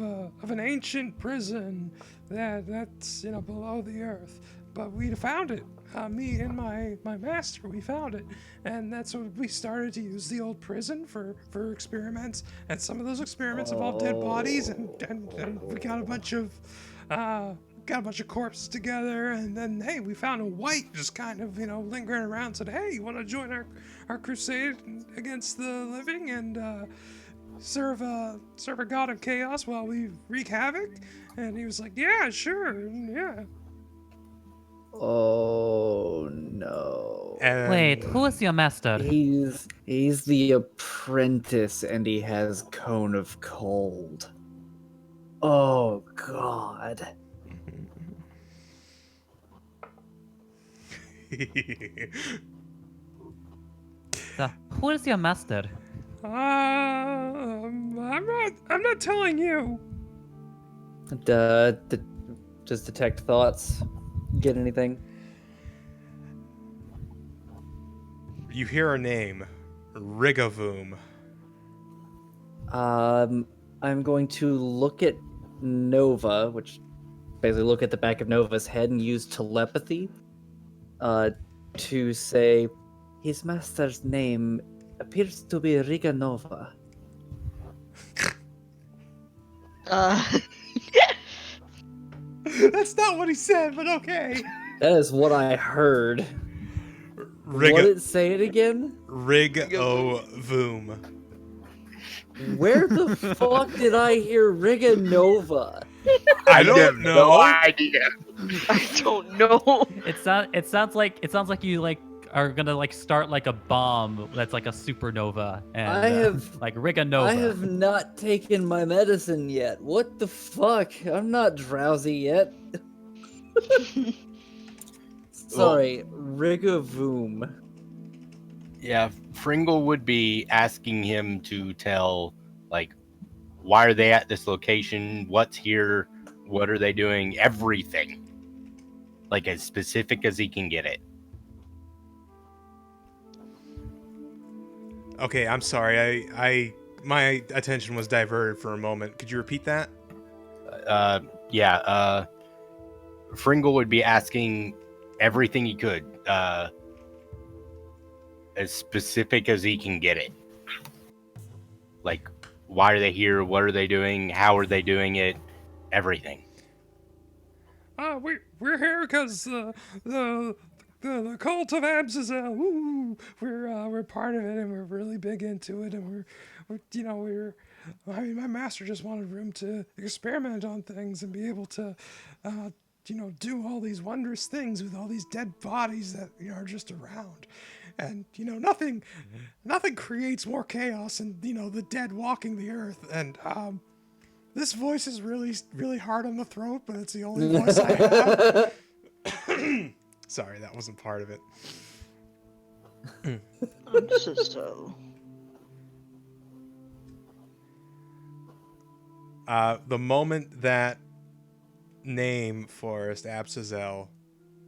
an ancient prison that's below the earth, but we found it. Me and my master, we found it, and that's when we started to use the old prison for experiments. And some of those experiments involved dead bodies, and we got a bunch of corpses together. And then hey, we found a white just kind of lingering around. Said, hey, you want to join our crusade against the living and serve a god of chaos while we wreak havoc? And he was like, yeah, sure, yeah. Oh no. And Wait, who is your master? He's the apprentice and he has Cone of Cold. Oh god. So, who is your master? I'm not telling you. Does detect thoughts get anything? You hear a name, Rigavoom. I'm going to look at Nova, which basically look at the back of Nova's head and use telepathy to say his master's name appears to be Riga Nova. That's not what he said, but okay. That is what I heard. What did it say it again? Rigavoom. Where the fuck did I hear Riga Nova? I don't know. No idea. I don't know. It sounds like you are gonna start a bomb that's like a supernova, and I have Riga Nova. I have not taken my medicine yet. What the fuck? I'm not drowsy yet. Sorry, Rigavoom. Yeah, Fringle would be asking him to tell, why are they at this location? What's here? What are they doing? Everything. As specific as he can get it. Okay, I'm sorry. My attention was diverted for a moment. Could you repeat that? Yeah, Fringle would be asking everything he could, as specific as he can get it. Why are they here? What are they doing? How are they doing it? Everything. We're here because the cult of Abzazel. Woo, we're part of it, and we're really big into it, and my master just wanted room to experiment on things and be able to do all these wondrous things with all these dead bodies that are just around. And nothing creates more chaos than the dead walking the earth. And this voice is really, really hard on the throat, but it's the only voice I have. Sorry, that wasn't part of it. So. The moment that name Forrest Abzazel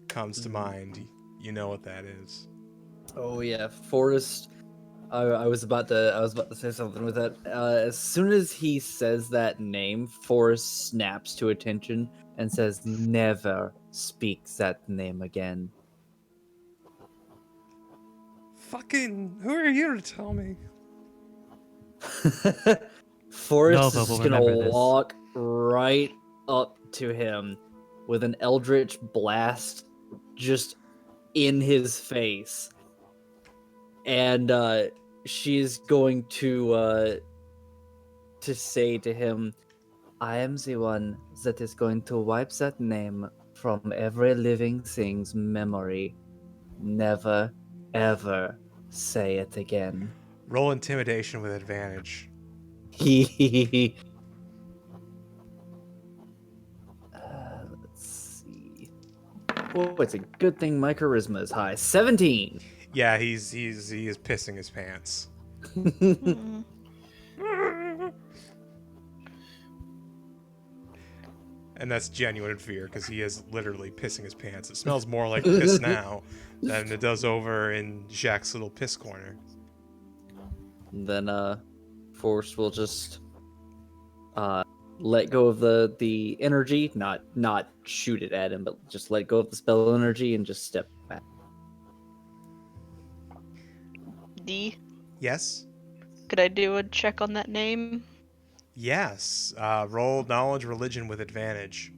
comes to mind, you know what that is. Oh yeah, Forrest. I was about to say something with that. As soon as he says that name, Forrest snaps to attention and says, "Never speak that name again." Fucking, who are you to tell me? Forrest Nova is will just gonna remember this. walk right up to him with an eldritch blast just in his face. And she's going to say to him, "I am the one that is going to wipe that name from every living thing's memory. Never, ever say it again." Roll intimidation with advantage. Let's see. Oh, it's a good thing my charisma is high. 17. Yeah, he is pissing his pants. And that's genuine fear, because he is literally pissing his pants. It smells more like piss now than it does over in Jacques' little piss corner. Then Forrest will just let go of the energy, not shoot it at him, but just let go of the spell energy and just step back. D. Yes? Could I do a check on that name? Yes. Roll knowledge religion with advantage.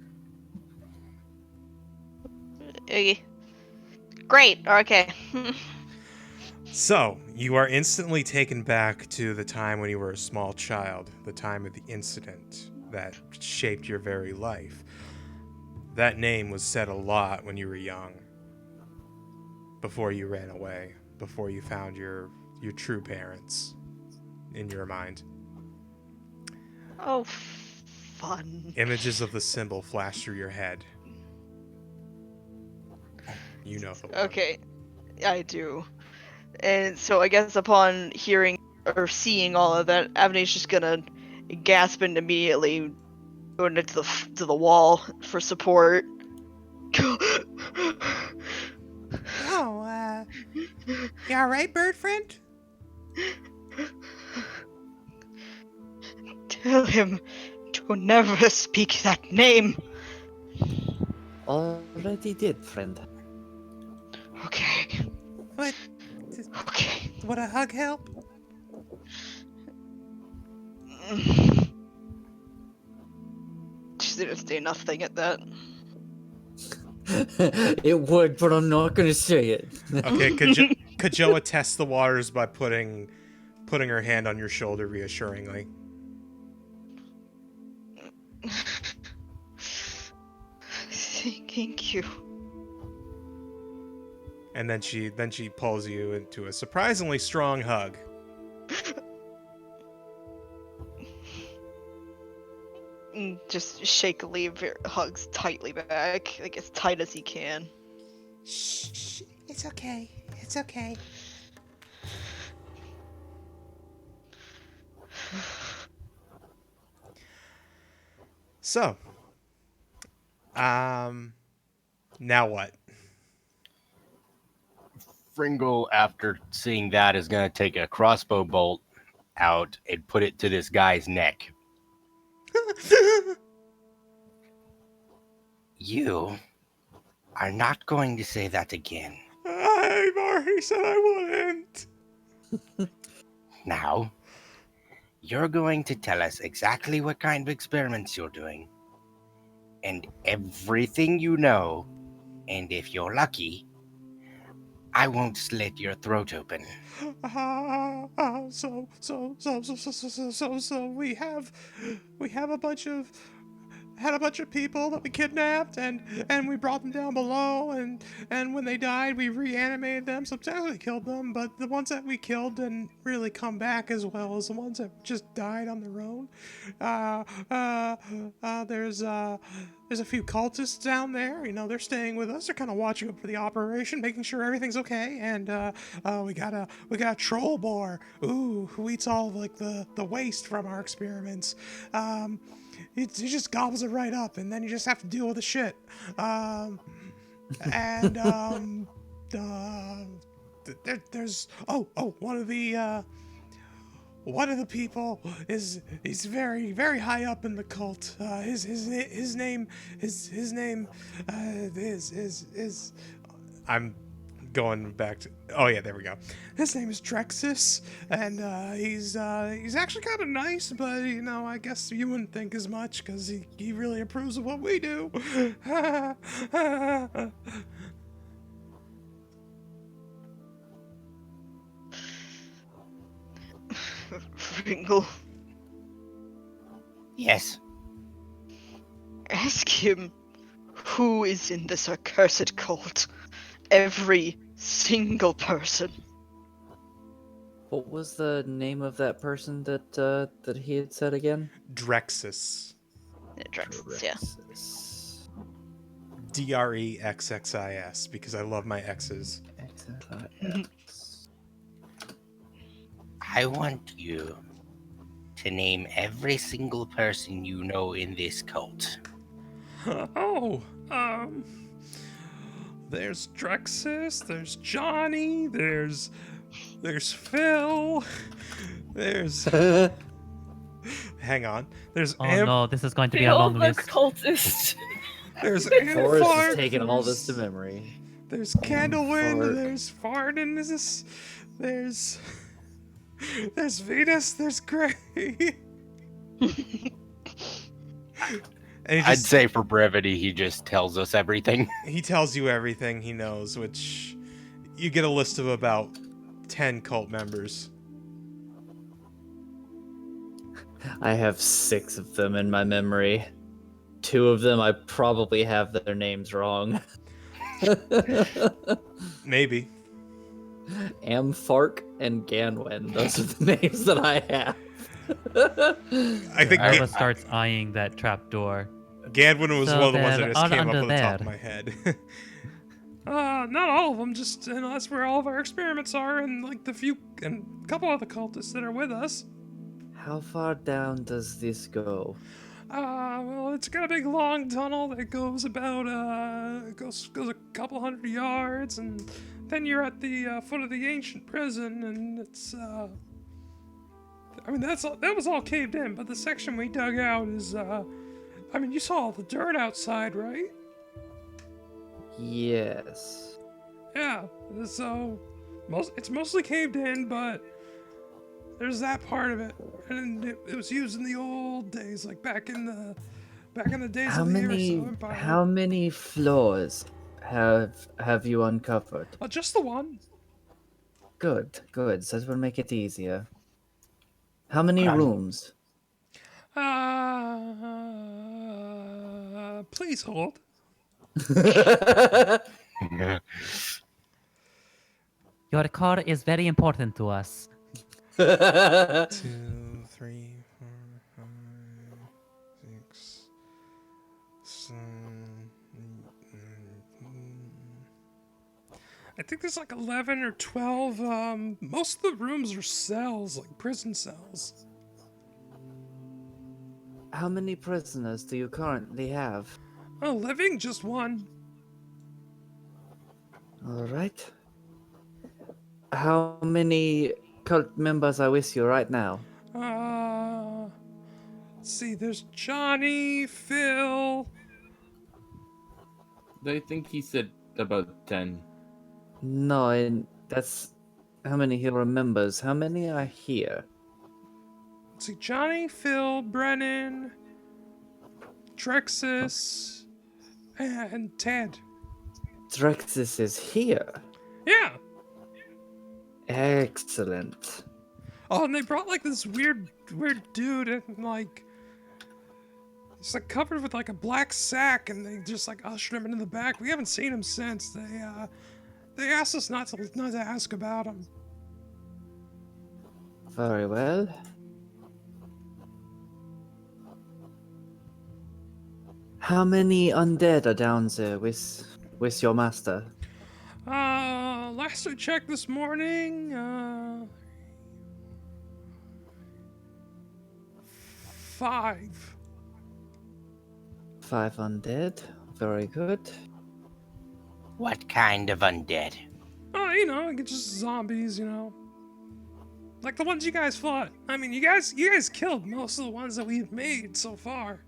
Great. Okay. So, you are instantly taken back to the time when you were a small child, the time of the incident that shaped your very life. That name was said a lot when you were young, before you ran away, before you found your true parents in your mind. Oh, fun. Images of the symbol flash through your head. You know the one. Okay, I do. And so I guess upon hearing or seeing all of that, Avney's just gonna gasp and immediately go into the wall for support. Oh, you alright, bird friend? Tell him to never speak that name. Already did, friend. Okay. What? Okay. Would a hug help? She's gonna say nothing at that. It would, but I'm not gonna say it. Okay, Kajoa tests the waters by putting her hand on your shoulder reassuringly. Thank you. And then she pulls you into a surprisingly strong hug. Just shakily hugs tightly back, like as tight as he can. Shh, it's okay. It's okay. So, now what? Fringle, after seeing that, is going to take a crossbow bolt out and put it to this guy's neck. You are not going to say that again. I've already said I wouldn't. Now, you're going to tell us exactly what kind of experiments you're doing, and everything you know, and if you're lucky, I won't slit your throat open. So we have a bunch of people that we kidnapped and we brought them down below and when they died we reanimated them. Sometimes we killed them, but the ones that we killed didn't really come back as well as the ones that just died on their own. There's a few cultists down there. You know, they're staying with us. They're kind of watching over the operation, making sure everything's okay. And we got a troll boar. Ooh, who eats all of like the waste from our experiments. He just gobbles it right up, and then you just have to deal with the shit. There's one of the people he's very high up in the cult. His name is I'm going back to, oh yeah, there we go. His name is Drexus, and he's actually kind of nice, but you know, I guess you wouldn't think as much because he really approves of what we do. Ringle, Yes, ask him who is in this accursed cult. Every single person. What was the name of that person that he had said again? Drexus. Yeah, Drexus, yeah. Drexxis, because I love my X's. I want you to name every single person you know in this cult. There's Drexus, there's Johnny, there's Phil, there's hang on. There's Oh no, this is going to be a Kill long the list. cultist. there's Forrest Amphark, is taking all there's- this to memory. There's Candlewind, Amphark. there's Farden, there's Venus, there's Gray. And he I'd just say for brevity, he just tells us everything. he tells you everything he knows, which you get a list of about 10 cult members. I have 6 of them in my memory. 2 of them I probably have their names wrong. Maybe. Amphark and Ganwen. Those are the names that I have. I think Arva starts eyeing that trap door. Gadwin was So one of the ones that they're just all came up under on the top of there. my head. Not all of them, just that's where all of our experiments are, and like the few and a couple of the cultists that are with us. How far down does this go? Well, it's got a big long tunnel that goes about goes a couple hundred yards, and then you're at the foot of the ancient prison, and it's I mean that was all caved in, but the section we dug out is I mean you saw all the dirt outside, right? Yes. Yeah, so it's mostly caved in, but there's that part of it, and it was used in the old days, like back in the days How of the many Aristo Empire. how many floors have you uncovered? Just the one. Good. That will make it easier. How many Um, rooms? Please hold. Your car is very important to us. 2, 3, 4, 5, 6, 7, 8, 9, 10. I think there's like 11 or 12. Most of the rooms are cells, like prison cells. How many prisoners do you currently have? Oh, living, just one. All right. How many cult members are with you right now? Let's see, there's Johnny, Phil. I think he said about 10. No, that's how many he remembers. How many are here? Let's see, Johnny, Phil, Brennan, Drexus, and Ted. Drexus is here. Yeah. Excellent. Oh, and they brought like this weird dude, and like he's like covered with like a black sack, and they just like ushered him into the back. We haven't seen him since. They asked us not to ask about him. Very well. How many undead are down there with your master? Last I checked this morning, 5. 5 undead. Very good. What kind of undead? You know, like just zombies, you know. Like the ones you guys fought. I mean, you guys killed most of the ones that we've made so far.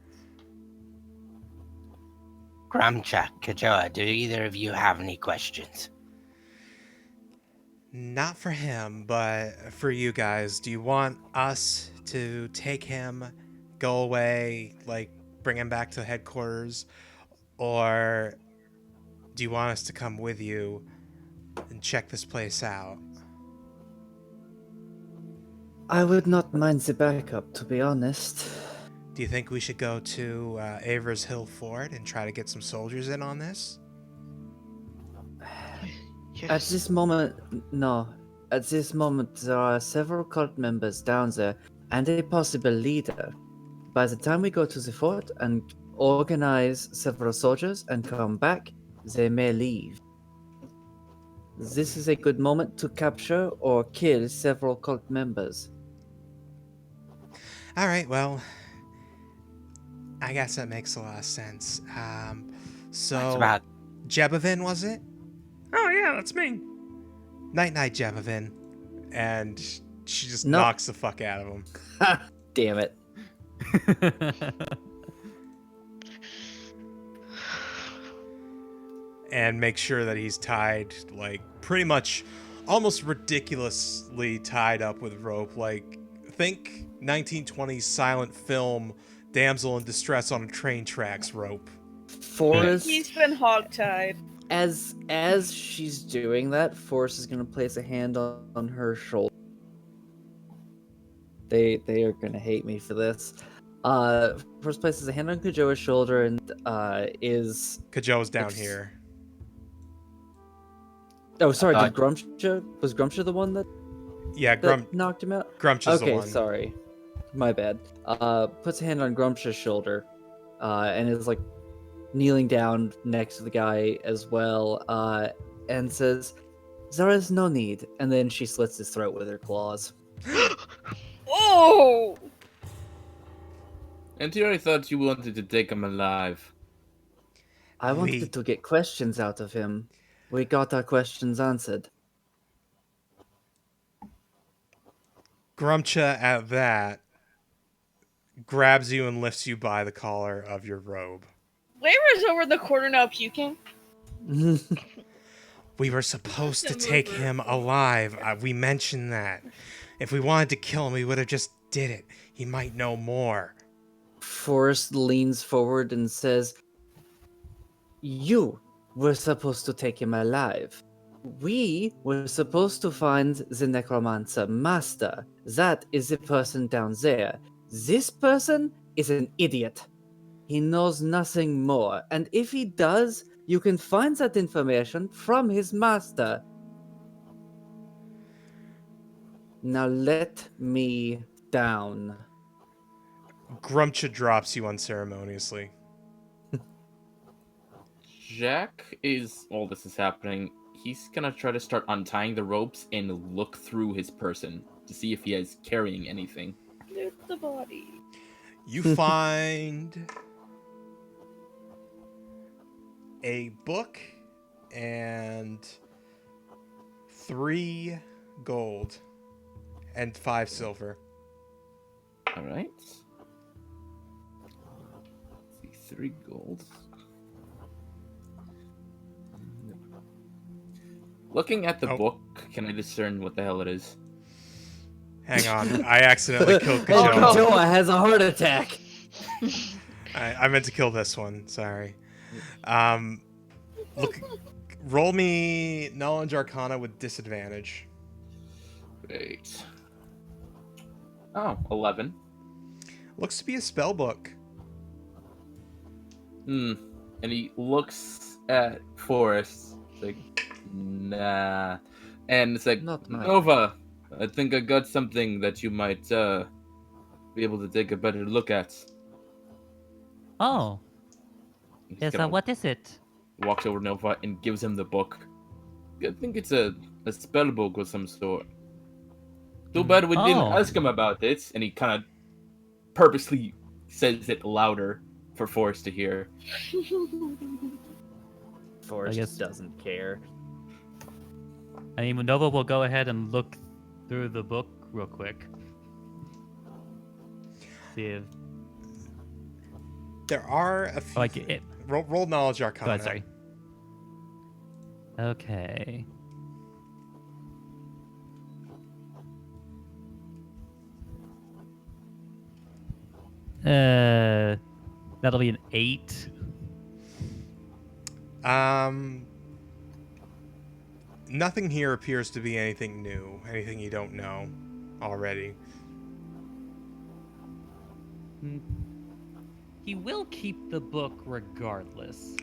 Grumcha, Kajoa, do either of you have any questions? Not for him, but for you guys. Do you want us to take him, go away, like bring him back to headquarters? Or do you want us to come with you and check this place out? I would not mind the backup, to be honest. Do you think we should go to Avers Hill Fort and try to get some soldiers in on this? At this moment, no. At this moment, there are several cult members down there and a possible leader. By the time we go to the fort and organize several soldiers and come back, they may leave. This is a good moment to capture or kill several cult members. All right, well, I guess that makes a lot of sense. So That's about Jebovin, was it? Oh yeah, that's me. Night night, Jebovin. And she just No. knocks the fuck out of him. Damn it. and make sure that he's tied, like, pretty much almost ridiculously tied up with rope. Like, think 1920s silent film damsel in distress on a train tracks rope. Forrest, He's been hogtied. as she's doing that, Forrest is gonna place a hand on her shoulder. They are gonna hate me for this. Forrest places a hand on Kujoa's shoulder and is Kajo's down Ex- here. oh sorry, Uh, did Grumsha the one that Yeah, knocked him out? Grumch is the Okay, one. sorry. My bad. Puts a hand on Grumsha's shoulder, and is like kneeling down next to the guy as well, and says, "There is no need." And then she slits his throat with her claws. Oh! And you already thought you wanted to take him alive. I We- wanted to get questions out of him. We got our questions answered. Grumcha at that grabs you and lifts you by the collar of your robe. Layra's over in the corner now puking. We were supposed to take him alive. We mentioned that. If we wanted to kill him, we would have just did it. He might know more. Forrest leans forward and says, "You were supposed to take him alive. We were supposed to find the necromancer master. That is the person down there. This person is an idiot. He knows nothing more, and if he does, you can find that information from his master. Now let me down." Grumcha drops you unceremoniously. Jack is all this is happening. He's gonna try to start untying the ropes and look through his person to see if he is carrying anything. Loot the body. You find a book and 3 gold and 5 silver. All right. Let's see, 3 gold. Looking at the Oh. book, can I discern what the hell it is? Hang on, I accidentally killed Oh, Kajo. no. Joa has a heart attack. I meant to kill this one. Sorry. Look, roll me knowledge arcana with disadvantage. Wait. Oh, 11. Looks to be a spell book. And he looks at Forrest, like, nah. And it's like, Not mine. Nova, I think I got something that you might be able to take a better look at. Oh, He's yes. gonna What is it? walks over to Nova and gives him the book. I think it's a spell book of some sort. Too bad we didn't Oh. ask him about it. And he kind of purposely says it louder for Forrest to hear. Forrest guess- doesn't care. I mean, Nova will go ahead and look through the book real quick. See if There are a few. like it. Roll knowledge Go arcana. ahead, sorry. Okay. That'll be an 8. Nothing here appears to be anything new, anything you don't know already. He will keep the book regardless.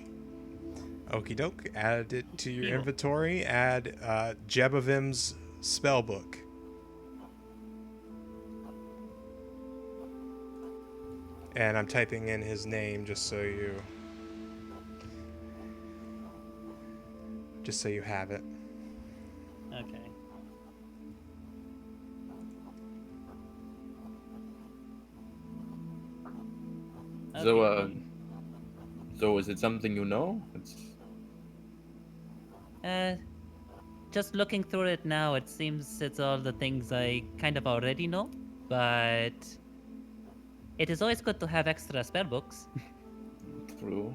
Okie doke. Add it to your Evil. inventory. Add Jebavim's spell book. And I'm typing in his name just so you have it. Okay. So, Okay. so is it something you know? Just looking through it now, it seems it's all the things I kind of already know, but It is always good to have extra spell books True.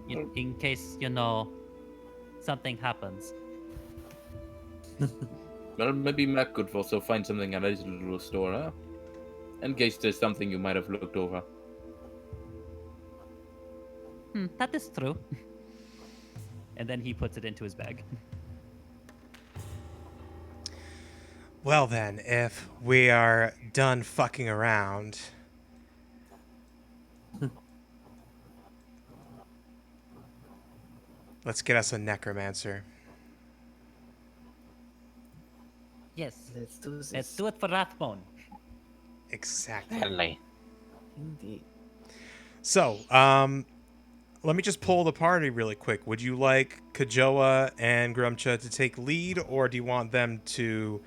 in case, something happens. Well, maybe Mac could also find something at his little store, huh? In case there's something you might have looked over. That is true. And then he puts it into his bag. Well then, if we are done fucking around, let's get us a necromancer. Yes. Let's do this. Let's do it for Rathbone. Exactly. Certainly. Indeed. So, let me just pull the party really quick. Would you like Kajoa and Grumcha to take lead, or do you want them to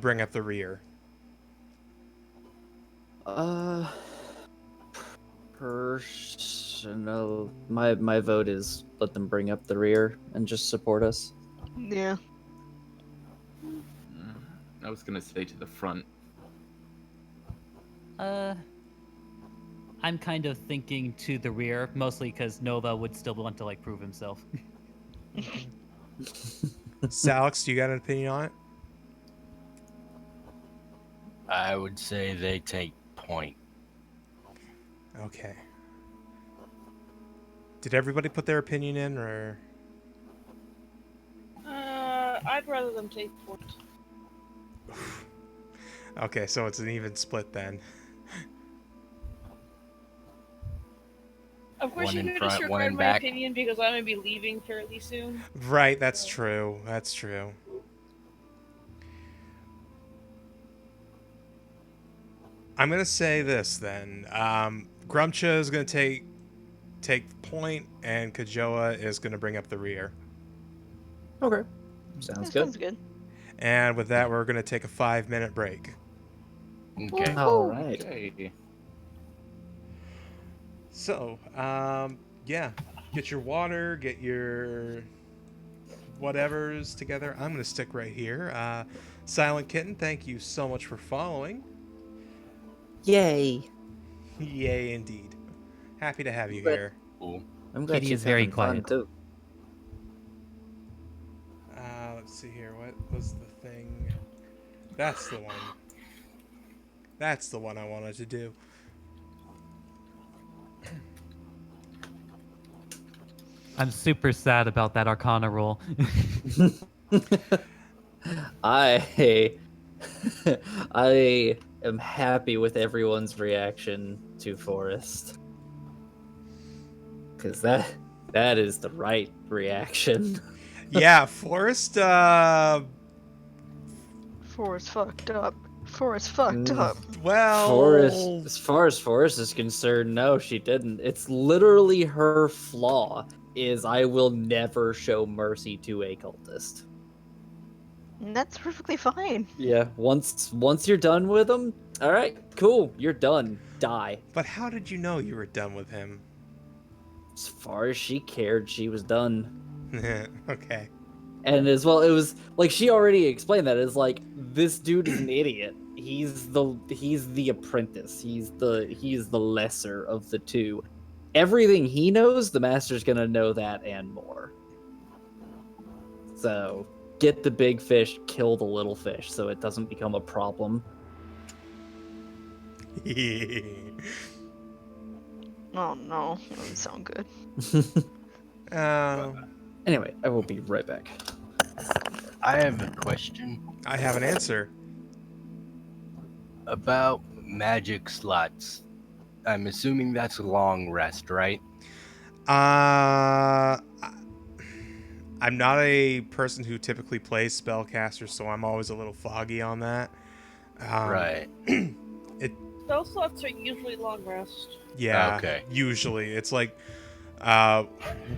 bring up the rear? Personal. My vote is let them bring up the rear and just support us. Yeah. I was gonna say to the front. I'm kind of thinking to the rear, mostly because Nova would still want to prove himself. Salix, do you got an opinion on it? I would say they take point. Okay. Did everybody put their opinion in, or? I'd rather them take point. Okay, so it's an even split then. Of course, One you in can front, one disregard in my back. opinion because I'm gonna be leaving fairly soon. Right, that's true. That's true. I'm gonna say this then. Grumcha is gonna take point, and Kajoa is gonna bring up the rear. Okay. Sounds That good. sounds good. And with that, we're gonna take a 5-minute break. Okay. All right. Okay. So, yeah, get your water, get your whatever's together. I'm gonna stick right here. Silent Kitten, thank you so much for following. Yay. Yay, indeed. Happy to have you But- here. Cool. I'm glad Kitty she's is very having fun quiet. too. Let's see here. What was the thing? That's the one. That's the one I wanted to do. I'm super sad about that Arcana roll. I I am happy with everyone's reaction to Forest. Cause that is the right reaction. Yeah, Forrest, Forrest fucked up. Forrest fucked up. well... Forest, as far as Forest is concerned, no, she didn't. It's literally her flaw is I will never show mercy to a cultist. And that's perfectly fine. Yeah, once you're done with them, all right, cool, you're done. Die. But how did you know you were done with him? As far as she cared, she was done. Okay. And as well, it was like she already explained that. It's like this dude is an idiot. He's the apprentice. He's the lesser of the two. Everything he knows, the master's gonna know that and more. So get the big fish, kill the little fish, so it doesn't become a problem. Oh no, that doesn't sound good. Anyway, I will be right back. I have a question I have an answer. about magic slots. I'm assuming that's a long rest, right? I'm not a person who typically plays spellcasters, so I'm always a little foggy on that. Right. Spell slots are usually long rest. Yeah. Okay. Usually, it's like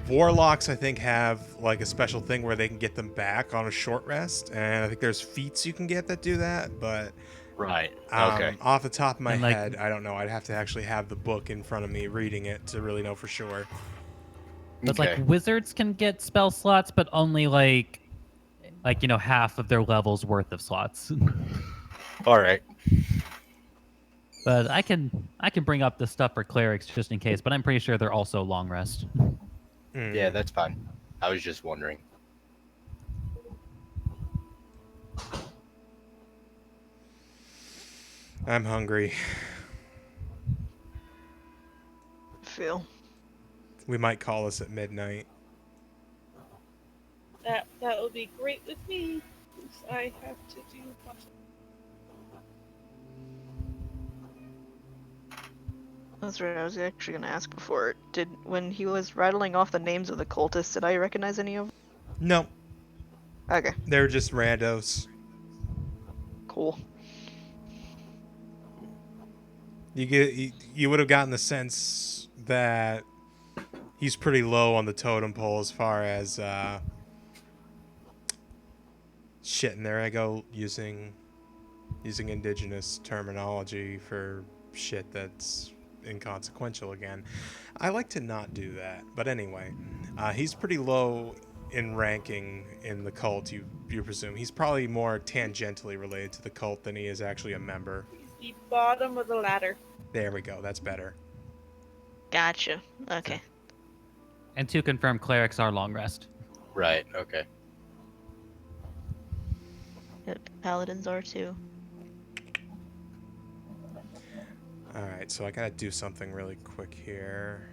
warlocks. I think have like a special thing where they can get them back on a short rest, and I think there's feats you can get that do that. But Right. Okay. off the top of my And, like- head, I don't know. I'd have to actually have the book in front of me, reading it to really know for sure. But Okay. wizards can get spell slots, but only half of their levels worth of slots. All right. But I can bring up the stuff for clerics just in case. But I'm pretty sure they're also long rest. Yeah, that's fine. I was just wondering. I'm hungry. Feel. We might call this at midnight. That will be great with me. 'Cause I have to do. That's right. I was actually gonna ask before. When he was rattling off the names of the cultists, did I recognize any of them? No, Okay, they're just randos. cool. You would have gotten the sense that he's pretty low on the totem pole as far as shit. And there I go using indigenous terminology for shit that's inconsequential again. I like to not do that, but anyway, he's pretty low in ranking in the cult. You presume he's probably more tangentially related to the cult than he is actually a member. He's the bottom of the ladder. There we go. That's better. Gotcha. Okay. And to confirm, clerics are long rest. Right. Okay. Yep, paladins are too. All right, so I gotta do something really quick here.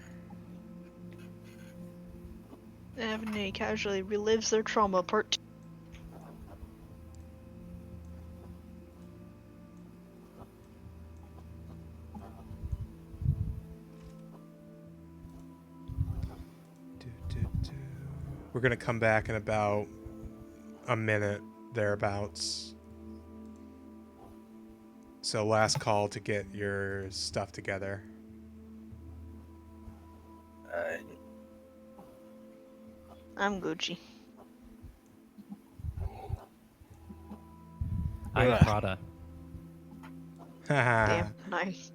Avney casually relives their trauma. Part 2. We're gonna come back in about a minute thereabouts. So last call to get your stuff together. I'm Gucci. I'm Ugh. Prada. Damn, nice.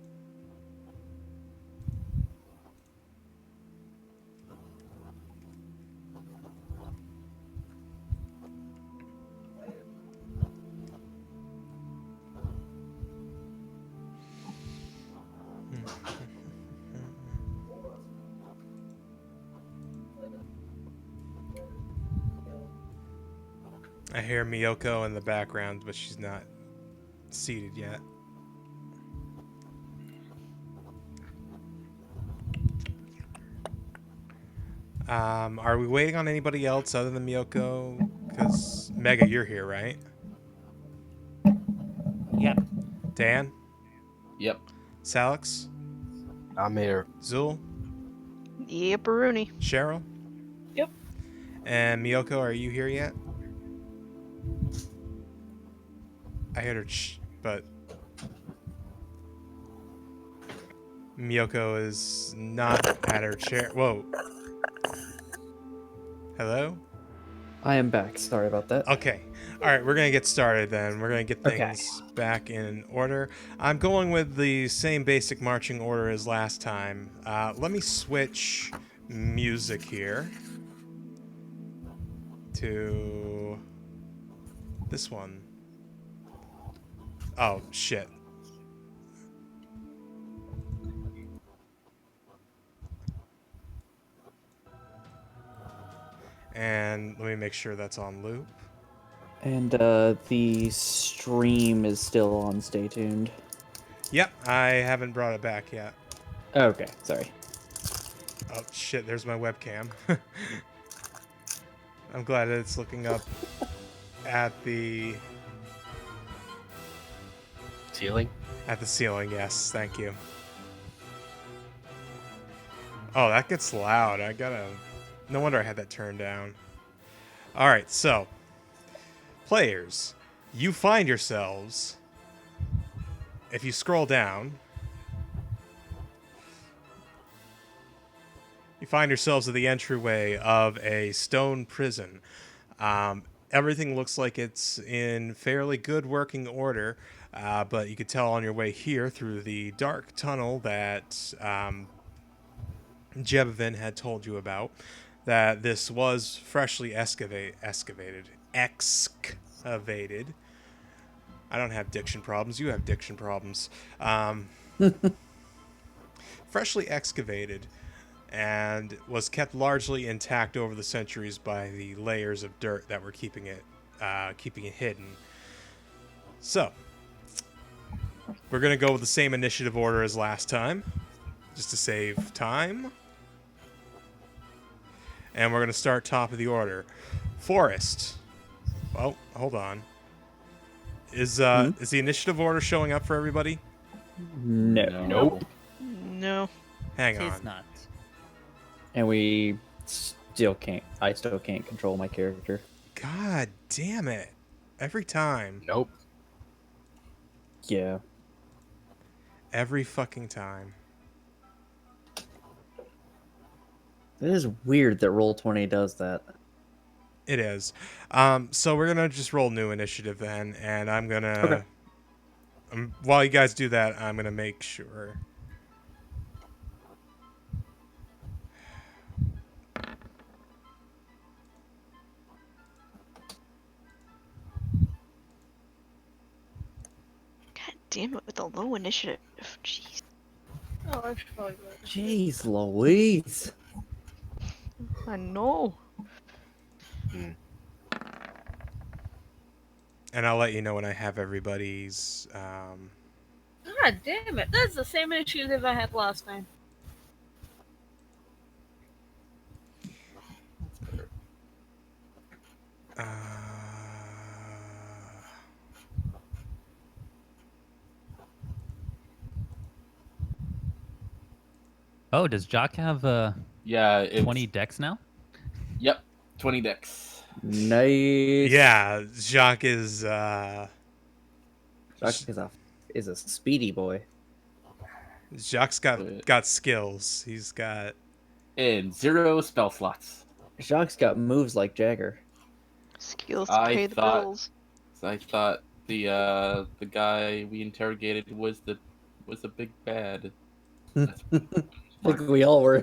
I hear Miyoko in the background, but she's not seated yet. Are we waiting on anybody else other than Miyoko? Because Mega, you're here, right? Yep. Dan? Yep. Salix? I'm here. Zul? Yep, Rooney. Cheryl? Yep. And Miyoko, are you here yet? I heard her, but Miyoko is not at her chair. Whoa. Hello? I am back. Sorry about that. Okay. All right, we're going to get started then. We're going to get Okay. things back in order. I'm going with the same basic marching order as last time. Let me switch music here to this one. Oh, shit. And let me make sure that's on loop. And the stream is still on. Stay tuned. Yep, I haven't brought it back yet. Okay, sorry. Oh, shit, there's my webcam. I'm glad that it's looking up at the Ceiling? At the ceiling, yes. Thank you. Oh, that gets loud. I gotta... No wonder I had that turned down. Alright, so. Players, you find yourselves... If you scroll down... You find yourselves at the entryway of a stone prison. Everything looks like it's in fairly good working order, but you could tell on your way here through the dark tunnel that Jebevin had told you about that this was freshly excavated. I don't have diction problems. You have diction problems. Freshly excavated and was kept largely intact over the centuries by the layers of dirt that were keeping it hidden. So, we're going to go with the same initiative order as last time, just to save time. And we're going to start top of the order. Forest. Well, hold on. Is the initiative order showing up for everybody? No. Nope. No. Hang It is on. not. And we still can't. I still can't control my character. God damn it. Every time. Nope. Yeah. Every fucking time. It is weird that Roll20 does that. It is. So we're gonna just roll new initiative then, and I'm gonna. Okay. While you guys do that, I'm gonna make sure. God damn it with the low initiative. Jeez. Oh, I should probably go. Jeez Louise. I know. And I'll let you know when I have everybody's. God damn it! That's the same initiative I had last time. Uh, Oh, does Jock have Yeah. It's, 20 decks now? Yep. 20 decks. Nice. yeah, Jacques is. Jock is a speedy boy. Jacques got skills. He's got. And 0 spell slots. Jacques got moves like Jagger. Skills to I pay the thought- bills. I thought the guy we interrogated was the big bad. That's I think we all were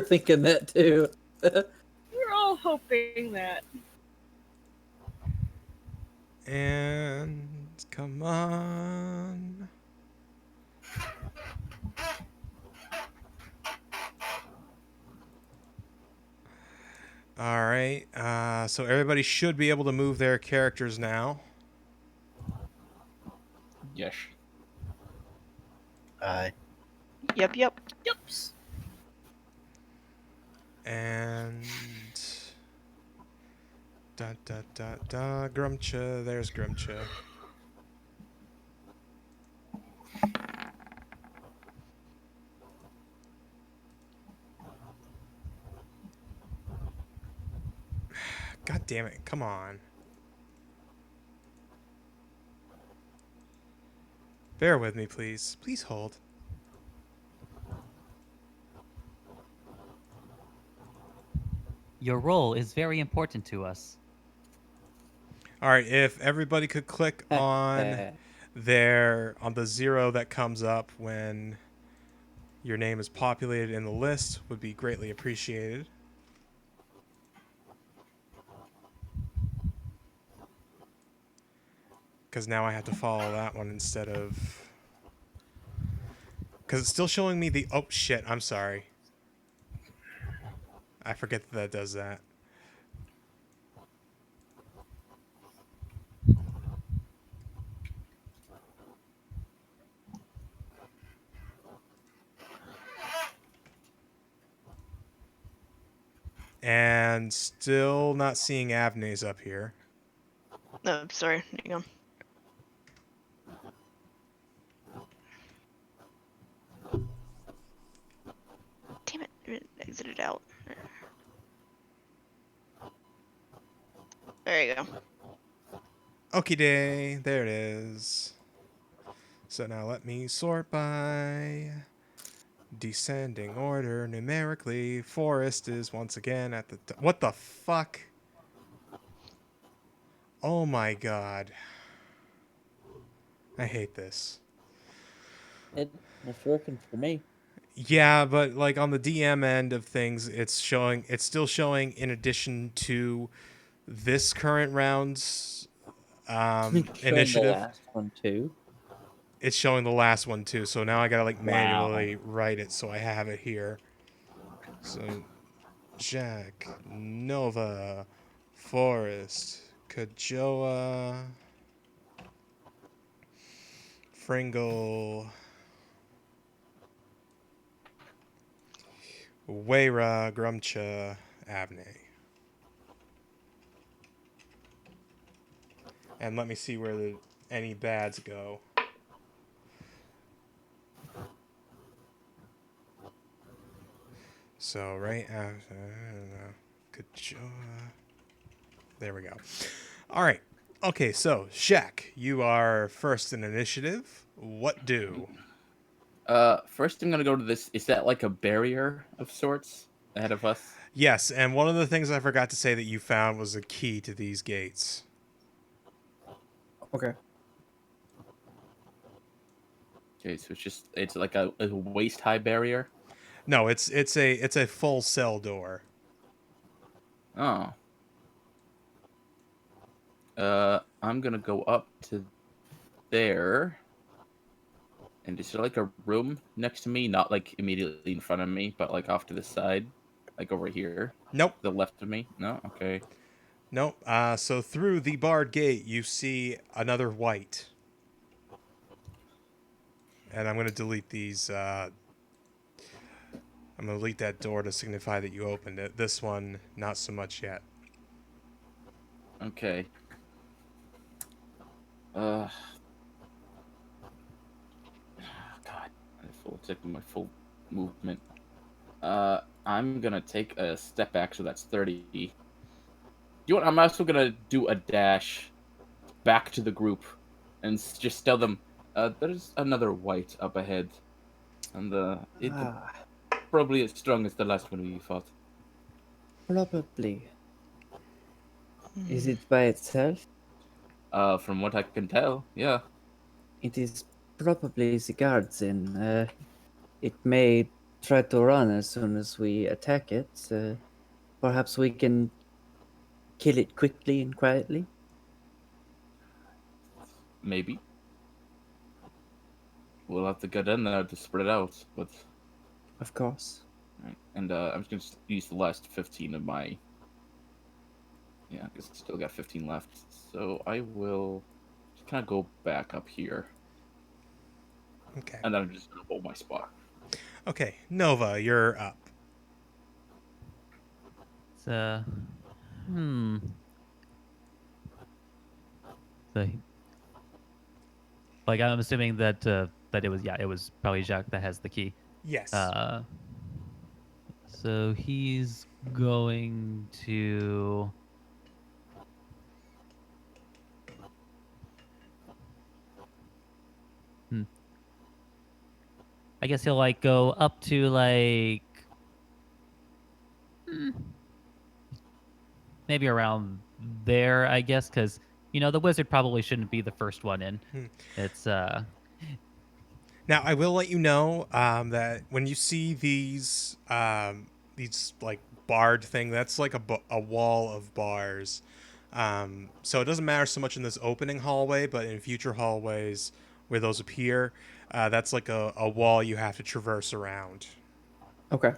thinking that too. We're all hoping that. And come on. All right. So everybody should be able to move their characters now. yes. Yep. Yups. And Grumcha. There's Grumcha. God damn it! Come on. Bear with me, please. Please hold. Your role is very important to us. All right, if everybody could click on the 0 that comes up when your name is populated in the list, would be greatly appreciated. Because now I have to follow that one instead of... Because it's still showing me the... Oh, shit, I'm sorry. I forget that does that. And still not seeing Avney's up here. No, sorry. Hang on. Damn it. It exited out. There you go. Okie day, there it is. So now let me sort by descending order numerically. Forest is once again at the top. What the fuck? Oh my god. I hate this. It's working for me. Yeah, but like on the DM end of things, it's still showing in addition to this current round's Showing the initiative. last one too. It's showing the last one too, so now I gotta like Wow. manually write it so I have it here. So Jack, Nova, Forest, Kajoa, Fringle, Weira, Grumcha, Avne. And let me see where any bads go. So right after Kajoa. There we go. All right. Okay, so Shaq, you are first in initiative. What do? First I'm gonna go to this. Is that like a barrier of sorts ahead of us? Yes, and one of the things I forgot to say that you found was a key to these gates. Okay. Okay, so it's like a waist high barrier. No, it's a full cell door. Oh. I'm gonna go up to there. And is there like a room next to me? Not like immediately in front of me, but like off to the side, like over here, Nope. to the left of me. No, okay. Nope. So through the barred gate, you see another white. And I'm going to delete these. I'm going to delete that door to signify that you opened it. This one, not so much yet. Okay. God, taking my full movement. I'm gonna take a step back, so that's 30. You know what? I'm also gonna do a dash back to the group and just tell them, there's another white up ahead, and it's Ah, probably as strong as the last one we fought. probably. Is it by itself? From what I can tell, yeah. It is probably the guards in. It may try to run as soon as we attack it. Perhaps we can kill it quickly and quietly. Maybe we'll have to get in there to spread out, but Of course. right. And I'm just gonna use the last 15 of my. Yeah, I guess I still got 15 left, so I will just kind of go back up here, Okay. and then I'm just gonna hold my spot. Okay, Nova, you're up. So, hmm. So, like, I'm assuming that that it was probably Jacques that has the key. Yes. So he's going to. Hmm. I guess he'll like go up to like hmm, maybe around there. I guess because the wizard probably shouldn't be the first one in. Hmm. It's Now, I will let you know that when you see these like barred thing, that's like a wall of bars. So it doesn't matter so much in this opening hallway, but in future hallways where those appear, that's like a wall you have to traverse around. Okay.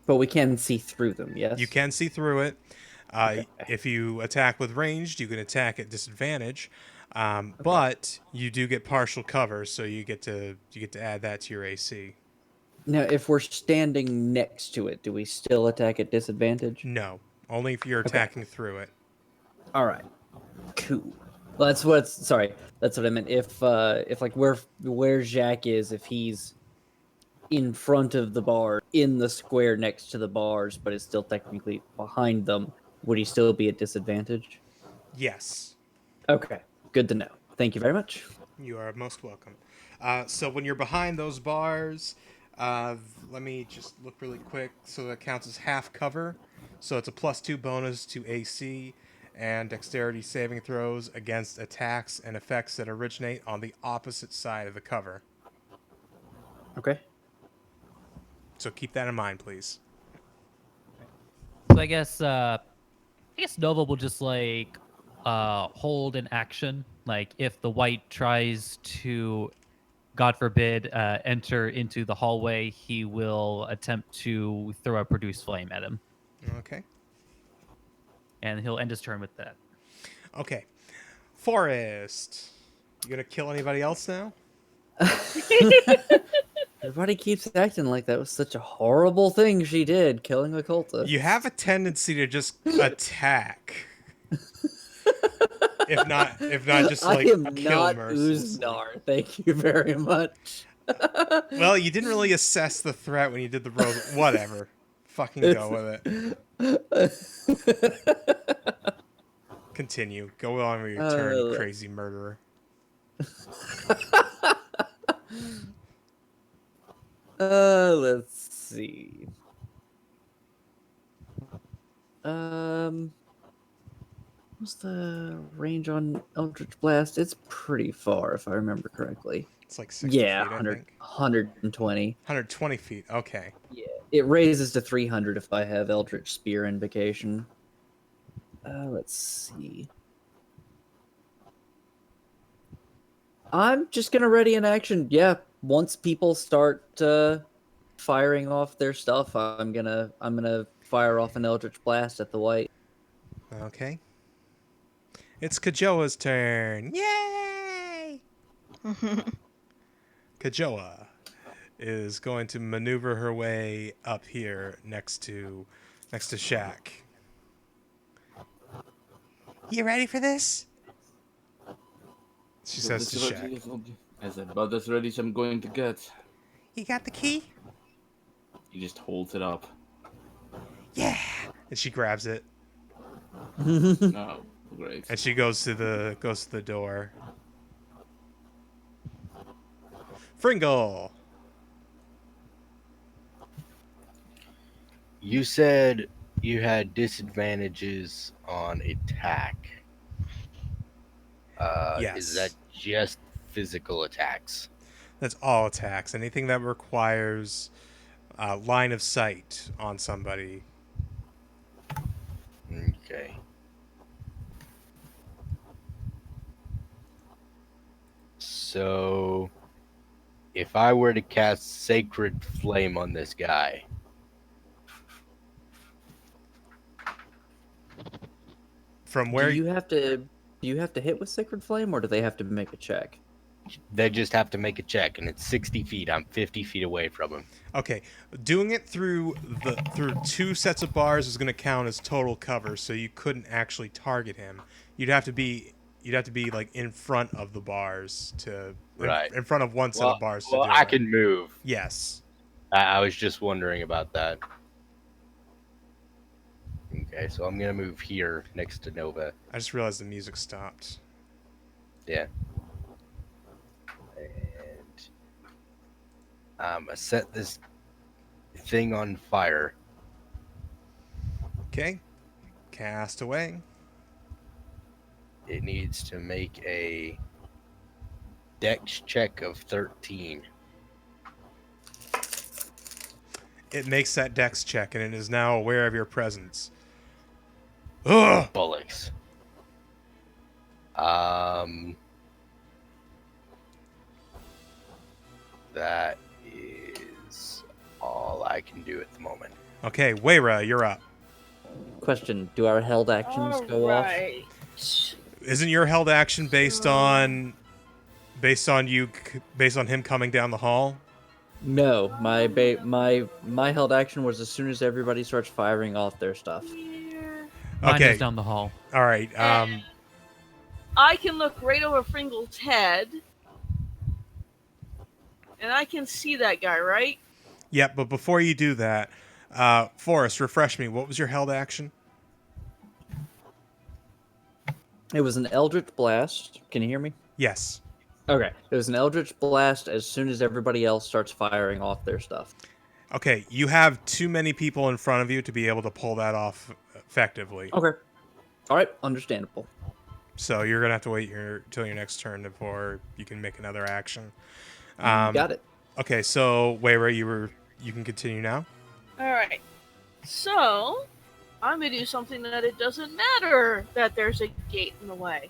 But we can see through them, yes? You can see through it. Okay. If you attack with ranged, you can attack at disadvantage, Okay. but you do get partial cover, so you get to add that to your AC. Now, if we're standing next to it, do we still attack at disadvantage? No, only if you're Okay. attacking through it. All right. Cool. Well, that's what I meant. If like where Jacques is, if he's in front of the bar, in the square next to the bars, but is still technically behind them, would he still be at disadvantage? Yes, Okay. Good to know. Thank you very much. you are most welcome. So when you're behind those bars, let me just look really quick. So that counts as half cover. So it's a +2 bonus to AC and dexterity saving throws against attacks and effects that originate on the opposite side of the cover. Okay. So keep that in mind, please. so I guess Nova will just like hold an action. Like if the white tries to, God forbid, enter into the hallway, he will attempt to throw a produce flame at him, Okay. and he'll end his turn with that. Okay. Forest. You gonna kill anybody else now? Everybody keeps acting like that was such a horrible thing she did, killing a cultist. You have a tendency to just attack. if not just like I am kill not mercilessly. Uznar. Thank you very much. Well, you didn't really assess the threat when you did the road. Whatever. Fucking go with it. Continue. Go on with your turn, you crazy murderer. Let's see. What's the range on Eldritch Blast? It's pretty far, if I remember correctly. It's like 60 Yeah, feet, I 100, think. 120. 120 feet. Okay. Yeah, it raises to 300 if I have Eldritch Spear Invocation. Let's see. I'm just gonna ready an action. Yeah, once people start firing off their stuff, I'm gonna fire off an Eldritch Blast at the white. Okay. It's Kajoa's turn. Yay! Kajoa is going to maneuver her way up here next to Shaq. You ready for this? She says to Shaq. As about as ready as I'm going to get. You got the key? He just holds it up. Yeah. And she grabs it. Oh, great. And she goes to the door. Fringle. You said you had disadvantages on attack. Yes. Is that just physical attacks? That's all attacks. Anything that requires line of sight on somebody. Okay. So, if I were to cast Sacred Flame on this guy, From where Do you have to hit with Sacred Flame, or do they have to make a check? they just have to make a check, and it's 60 feet. I'm 50 feet away from him. Okay, doing it through two sets of bars is going to count as total cover, so you couldn't actually target him. You'd have to be like in front of the bars to Right. in front of one set of bars to Well, do I it. can move. Yes. I was just wondering about that. Okay, so I'm gonna move here next to Nova. I just realized the music stopped. Yeah. And I'm gonna set this thing on fire. Okay. Cast away. It needs to make a dex check of 13. It makes that dex check, and it is now aware of your presence. Ugh! Bullocks. That is all I can do at the moment. Okay, Weira, you're up. Question: do our held actions go off? Alright. Isn't your held action based on him coming down the hall? No, my held action was as soon as everybody starts firing off their stuff. Mine Okay. is down the hall. All right. I can look right over Fringle's head, and I can see that guy, right? Yep, but before you do that, Forrest, refresh me. What was your held action? It was an Eldritch Blast. Can you hear me? Yes. Okay. It was an Eldritch Blast as soon as everybody else starts firing off their stuff. Okay, you have too many people in front of you to be able to pull that off effectively. Okay. All right. Understandable. So you're gonna have to wait till your next turn before you can make another action. Got it. Okay, so Weira, you can continue now. Alright. So, I'm gonna do something that it doesn't matter that there's a gate in the way.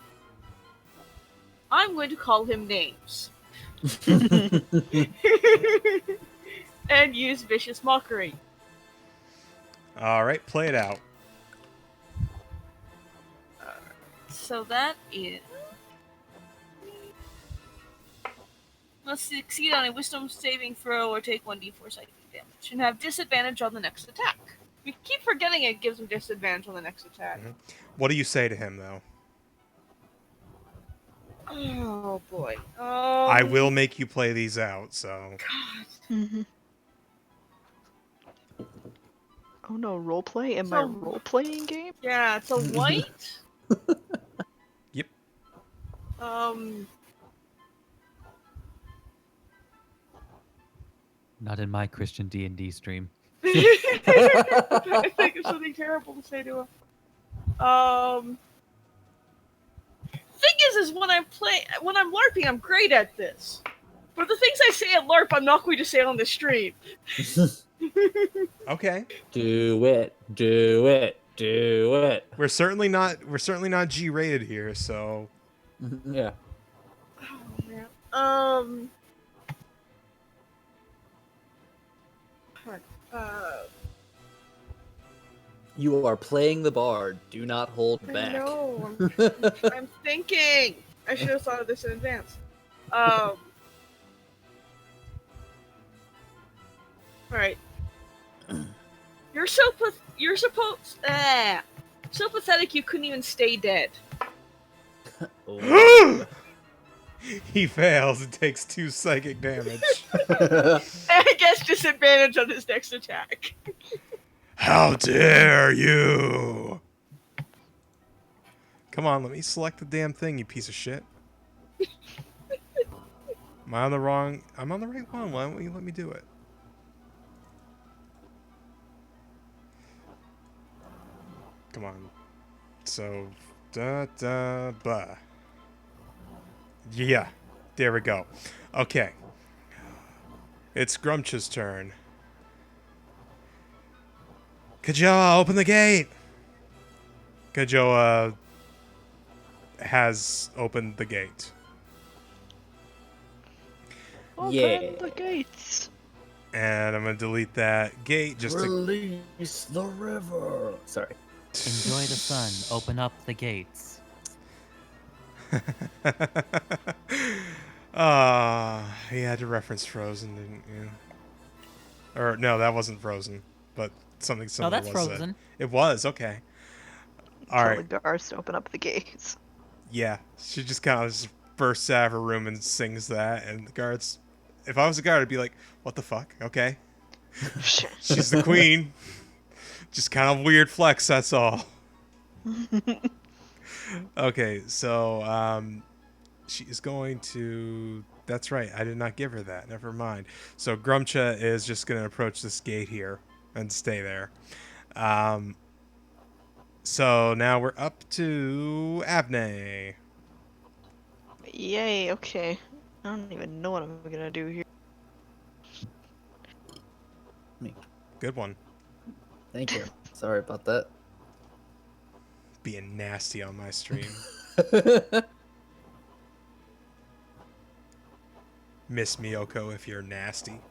I'm going to call him names. And use vicious mockery. All right, play it out. So that is... Must succeed on a wisdom saving throw or take 1d4 psychic damage. And have disadvantage on the next attack. We keep forgetting it gives him disadvantage on the next attack. What do you say to him, though? Oh boy. I will make you play these out, so... Mhm. Oh no, roleplay in my So- role-playing game? Yeah, it's a white. Yep. Not in my Christian D&D stream. I think of something terrible to say to him. Thing is when I'm LARPing, I'm great at this. But the things I say at LARP, I'm not going to say on the stream. Okay. Do it. Do it. Do it. We're certainly not G-rated here, so... Yeah. Oh man. You are playing the bard. Do not hold I back. know. I'm thinking. I should have thought of this in advance. Alright. You're so pathetic you couldn't even stay dead. Oh. He fails and takes 2 psychic damage. I guess disadvantage on his next attack. How dare you! Come on, let me select the damn thing, you piece of shit. Am I on the wrong... I'm on the right one. Why don't you let me do it? Come on. So... blah. Yeah. There we go. Okay. It's Grumch's turn. Kajoa, open the gate! Kajoa has opened the gate. Open Yeah. the gates. And I'm gonna delete that gate just to... Release the river. Sorry. Enjoy the sun. Open up the gates. He had to reference Frozen, didn't you? Or, no, that wasn't Frozen, but something No, similar that's was Frozen. It was, okay. Tell Alright, the guards to open up the gates. yeah. She just kind of just bursts out of her room and sings that, and the guards... If I was a guard, I'd be like, what the fuck? Okay. She's the queen. Just kind of weird flex, that's all. Okay, so, she's going to... That's right, I did not give her that. Never mind. So Grumcha is just going to approach this gate here and stay there. So now we're up to Avne. Yay, okay. I don't even know what I'm gonna do here. Good one. Thank you. Sorry about that. Being nasty on my stream. Miss Miyoko if you're nasty.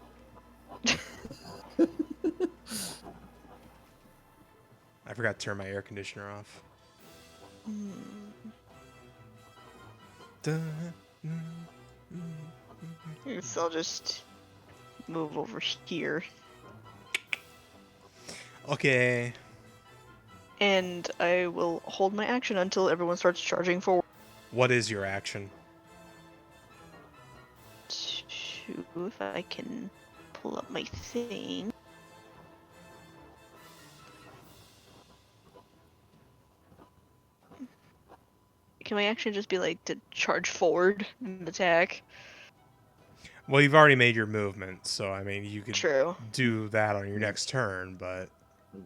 I forgot to turn my air conditioner off. So I'll just move over here. Okay. And I will hold my action until everyone starts charging forward. What is your action? If I can pull up my thing. Can my action just be like to charge forward and attack? Well, you've already made your movement, so I mean, you could True. do that on your next turn, but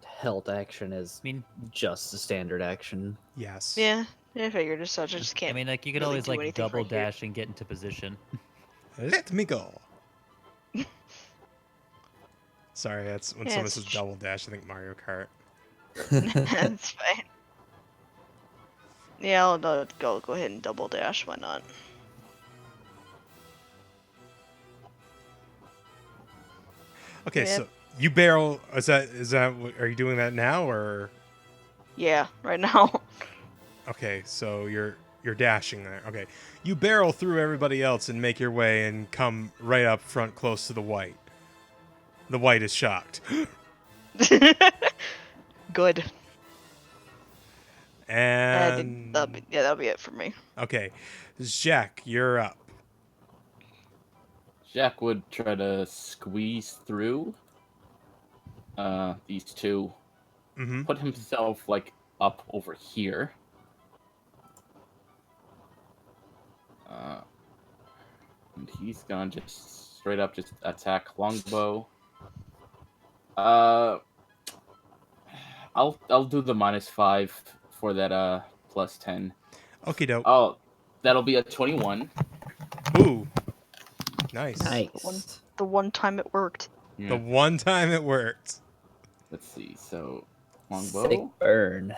Held action is I mean, just a standard action. yes. Yeah, I figured as such. I just can't. I mean, like you could really always do like anything double right here. dash and get into position. Let me go. Sorry, that's when Yeah, someone it's says double dash, I think Mario Kart. That's fine. Yeah, I'll go ahead and double dash. Why not? Okay, Yep. so you barrel. Is that? Are you doing that now or? Yeah, right now. Okay, so you're dashing there. Okay, you barrel through everybody else and make your way and come right up front, close to the white. The white is shocked, Good. and That'll be it for me. okay, Jack, you're up. Jack would try to squeeze through these two, Mm-hmm. put himself like up over here. And he's gonna just straight up just attack longbow. I'll do the -5 for that +10. Okie doke. Oh, that'll be a 21. Ooh, nice. Nice. The one time it worked. Yeah. The one time it worked. Let's see. So Sick longbow, burn.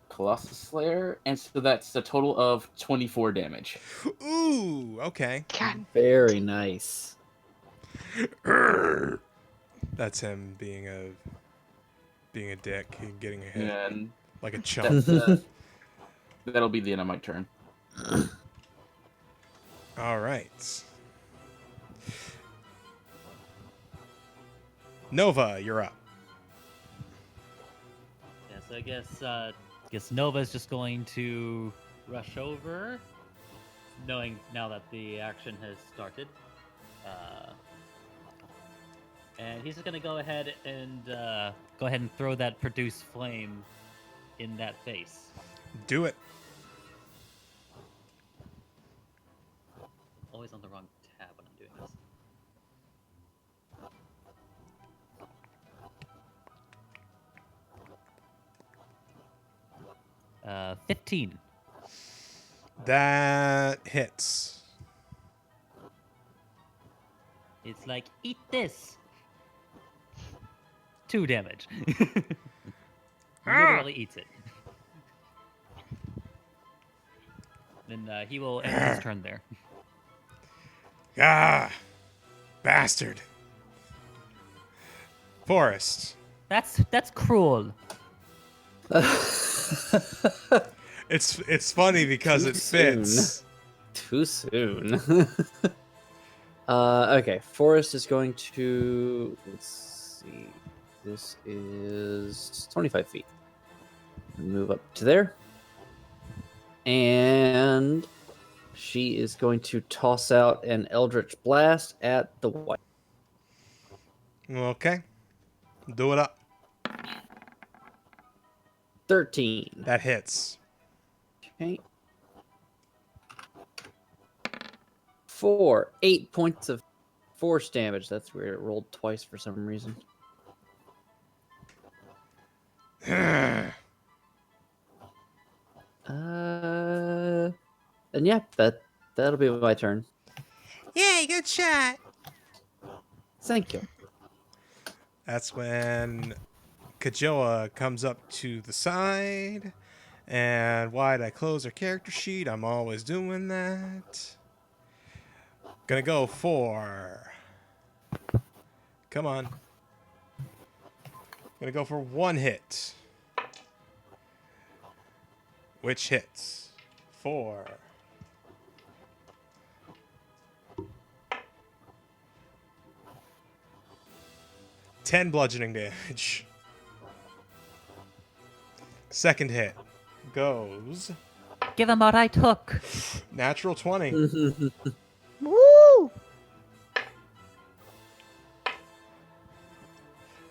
Colossus Slayer, and so that's a total of 24 damage. Ooh, okay. God. Very nice. That's him being a dick and getting a hit And like a chump. that'll be the end of my turn. All right. Nova, you're up. Yeah, so I guess Nova's just going to rush over, knowing now that the action has started. And he's just gonna go ahead and throw that produce flame in that face. Do it. Always on the wrong tab when I'm doing this. 15. That hits. It's like, eat this. 2 damage. Literally eats it. Then he will end his turn there. Ah, bastard. Forest. That's cruel. It's funny because Too it fits. Too soon. Okay, Forest is going to. Let's see. This is 25 feet. Move up to there. And she is going to toss out an Eldritch Blast at the white. Okay. Do it up. 13. That hits. Okay. 4. 8 points of force damage. That's weird. It rolled twice for some reason. And yeah, that'll be my turn. Yay, good shot. Thank you. That's when Kajoa comes up to the side. And why'd I close her character sheet? I'm always doing that. Gonna go for... Come on. Gonna go for 1 hit. Which hits for 10 bludgeoning damage. Second hit goes Give him what I took. natural 20. Woo!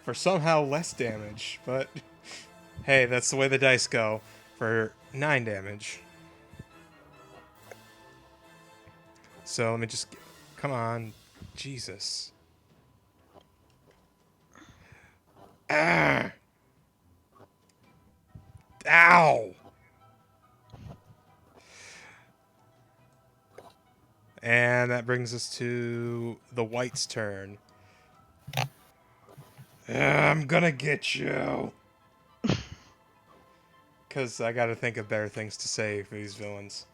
For somehow less damage, but hey, that's the way the dice go. For 9 damage. So let me just... Come on. Jesus. Ah! Ow! And that brings us to the white's turn. I'm gonna get you. because I got to think of better things to say for these villains.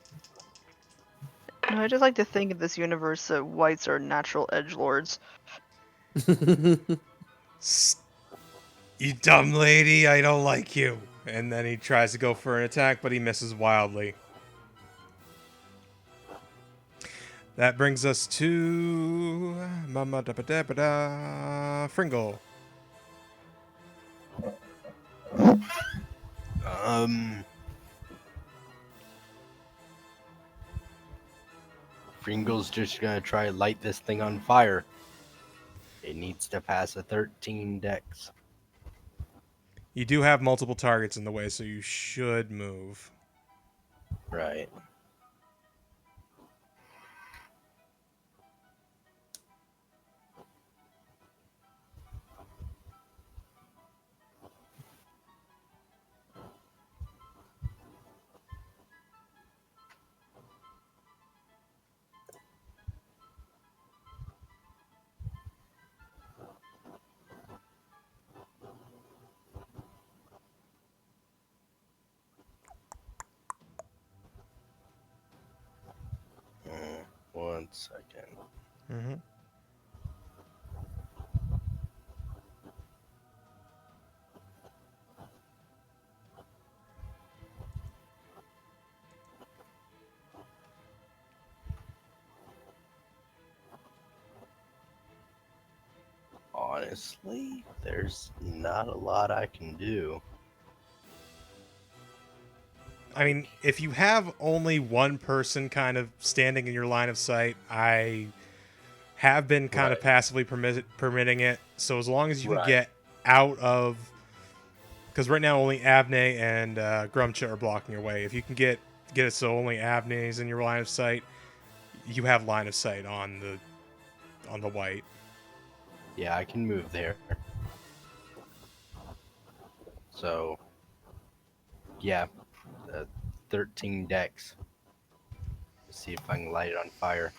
No, I just like to think in this universe that whites are natural edgelords. You dumb lady, I don't like you. And then he tries to go for an attack, but he misses wildly. That brings us to Mama da ba da ba da Fringle. Fringle's just gonna try to light this thing on fire. It needs to pass a 13 dex. You do have multiple targets in the way, so you should move. Right. One second. Mm-hmm. Honestly, there's not a lot I can do. I mean, if you have only one person kind of standing in your line of sight, I have been kind of Right. passively permitting it. So as long as you can Right. get out of, because right now only Avne and Grumcha are blocking your way. If you can get it so only Avne's in your line of sight, you have line of sight on the white. Yeah, I can move there. So, yeah, 13 decks. Let's see if I can light it on fire.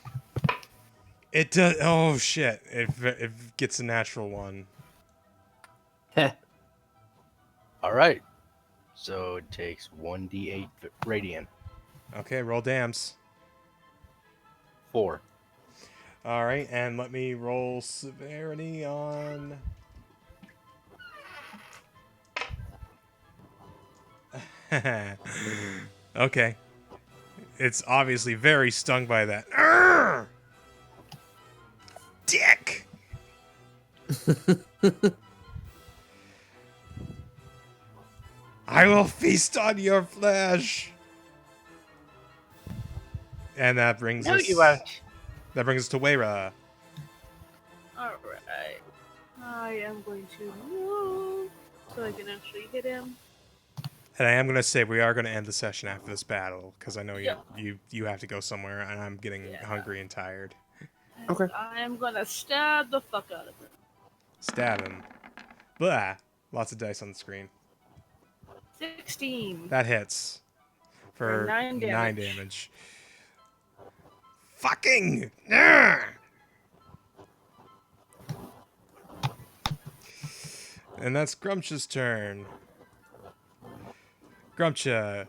It does. Oh shit! It gets a natural one. All right. So it takes 1d8 radiant. Okay, roll dams. 4. All right, and let me roll severity on. Okay. It's obviously very stung by that. Urgh! Dick! I will feast on your flesh! And that brings No, us. you won't. That brings us to Weira. Alright. I am going to move so I can actually hit him. And I am going to say we are going to end the session after this battle because I know Yeah. you have to go somewhere and I'm getting Yeah. hungry and tired. And Okay. I am gonna stab the fuck out of him. Stab him. Blah. Lots of dice on the screen. 16. That hits for For 9 9 damage. damage. Fucking! Urgh! And that's Grumcha's turn. Grumcha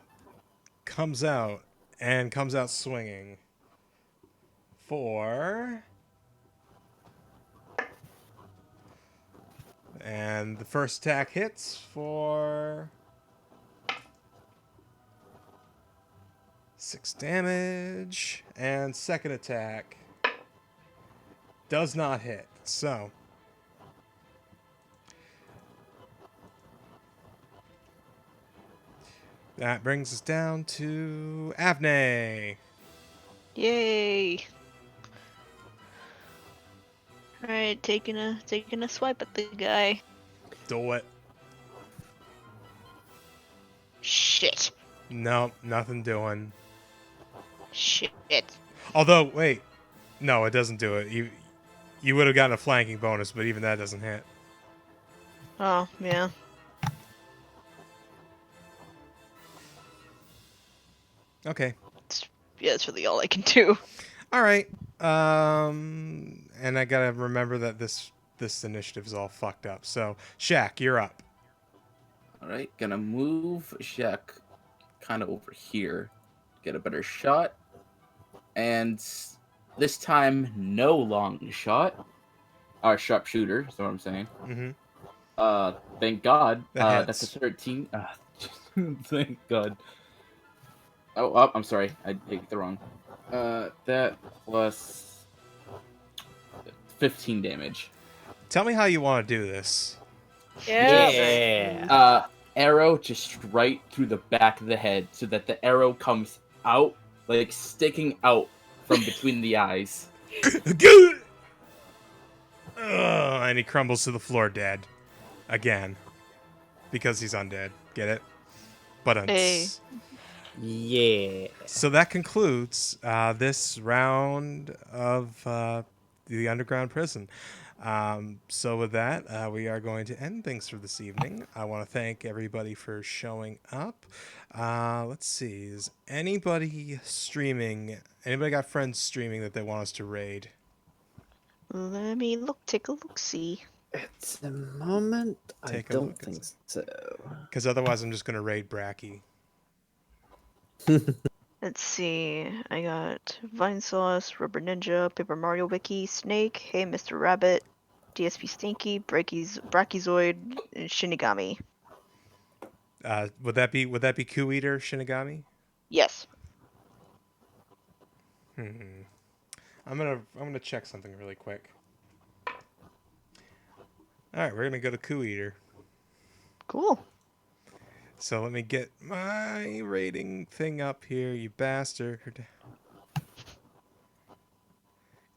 comes out swinging for. And the first attack hits for 6 damage. And second attack does not hit. So that brings us down to Avne. Yay! Alright, taking a swipe at the guy. Do it. Shit. No, nothing doing. Shit. Although, wait. No, it doesn't do it. You would have gotten a flanking bonus, but even that doesn't hit. Oh, yeah. Okay. Yeah, that's really all I can do. All right. And I gotta remember that this initiative is all fucked up. So, Shaq, you're up. All right, gonna move Jack kind of over here, get a better shot, and this time no long shot. Our sharpshooter, is what I'm saying. Mm-hmm. Thank God. That That's a hits. 13. Thank God. Oh, I'm sorry. I picked the wrong. That plus 15 damage. Tell me how you want to do this. Yeah. Arrow just right through the back of the head so that the arrow comes out, like sticking out from between the eyes. And he crumbles to the floor dead. Again. Because he's undead. Get it? But Hey. Yeah. So that concludes this round of the underground prison. So with that, we are going to end things for this evening. I want to thank everybody for showing up. Let's see, is anybody streaming? Anybody got friends streaming that they want us to raid? Let me take a look, see. At the moment, Take I a don't look. think so. Because otherwise, I'm just going to raid Bracky. Let's see. I got Vine Sauce, Rubber Ninja, Paper Mario Wiki, Snake, Hey Mr. Rabbit, DSP Stinky, Brachiozoid, and Shinigami. Would that be Coup Eater Shinigami? Yes. I'm gonna check something really quick. All right, we're gonna go to Coup Eater. Cool. So let me get my rating thing up here, you bastard.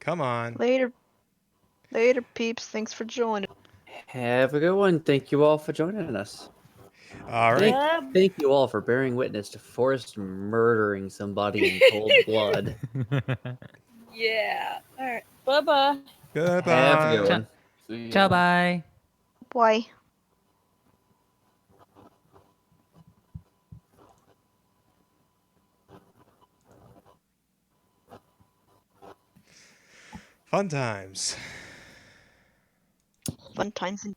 Come on. Later, peeps. Thanks for joining. Have a good one. Thank you all for joining us. All right. Thank you all for bearing witness to Forrest murdering somebody in cold blood. Yeah. All right. Bye bye. Goodbye. Have a good one. See ya. Ciao, bye. Why? Fun times. Fun times in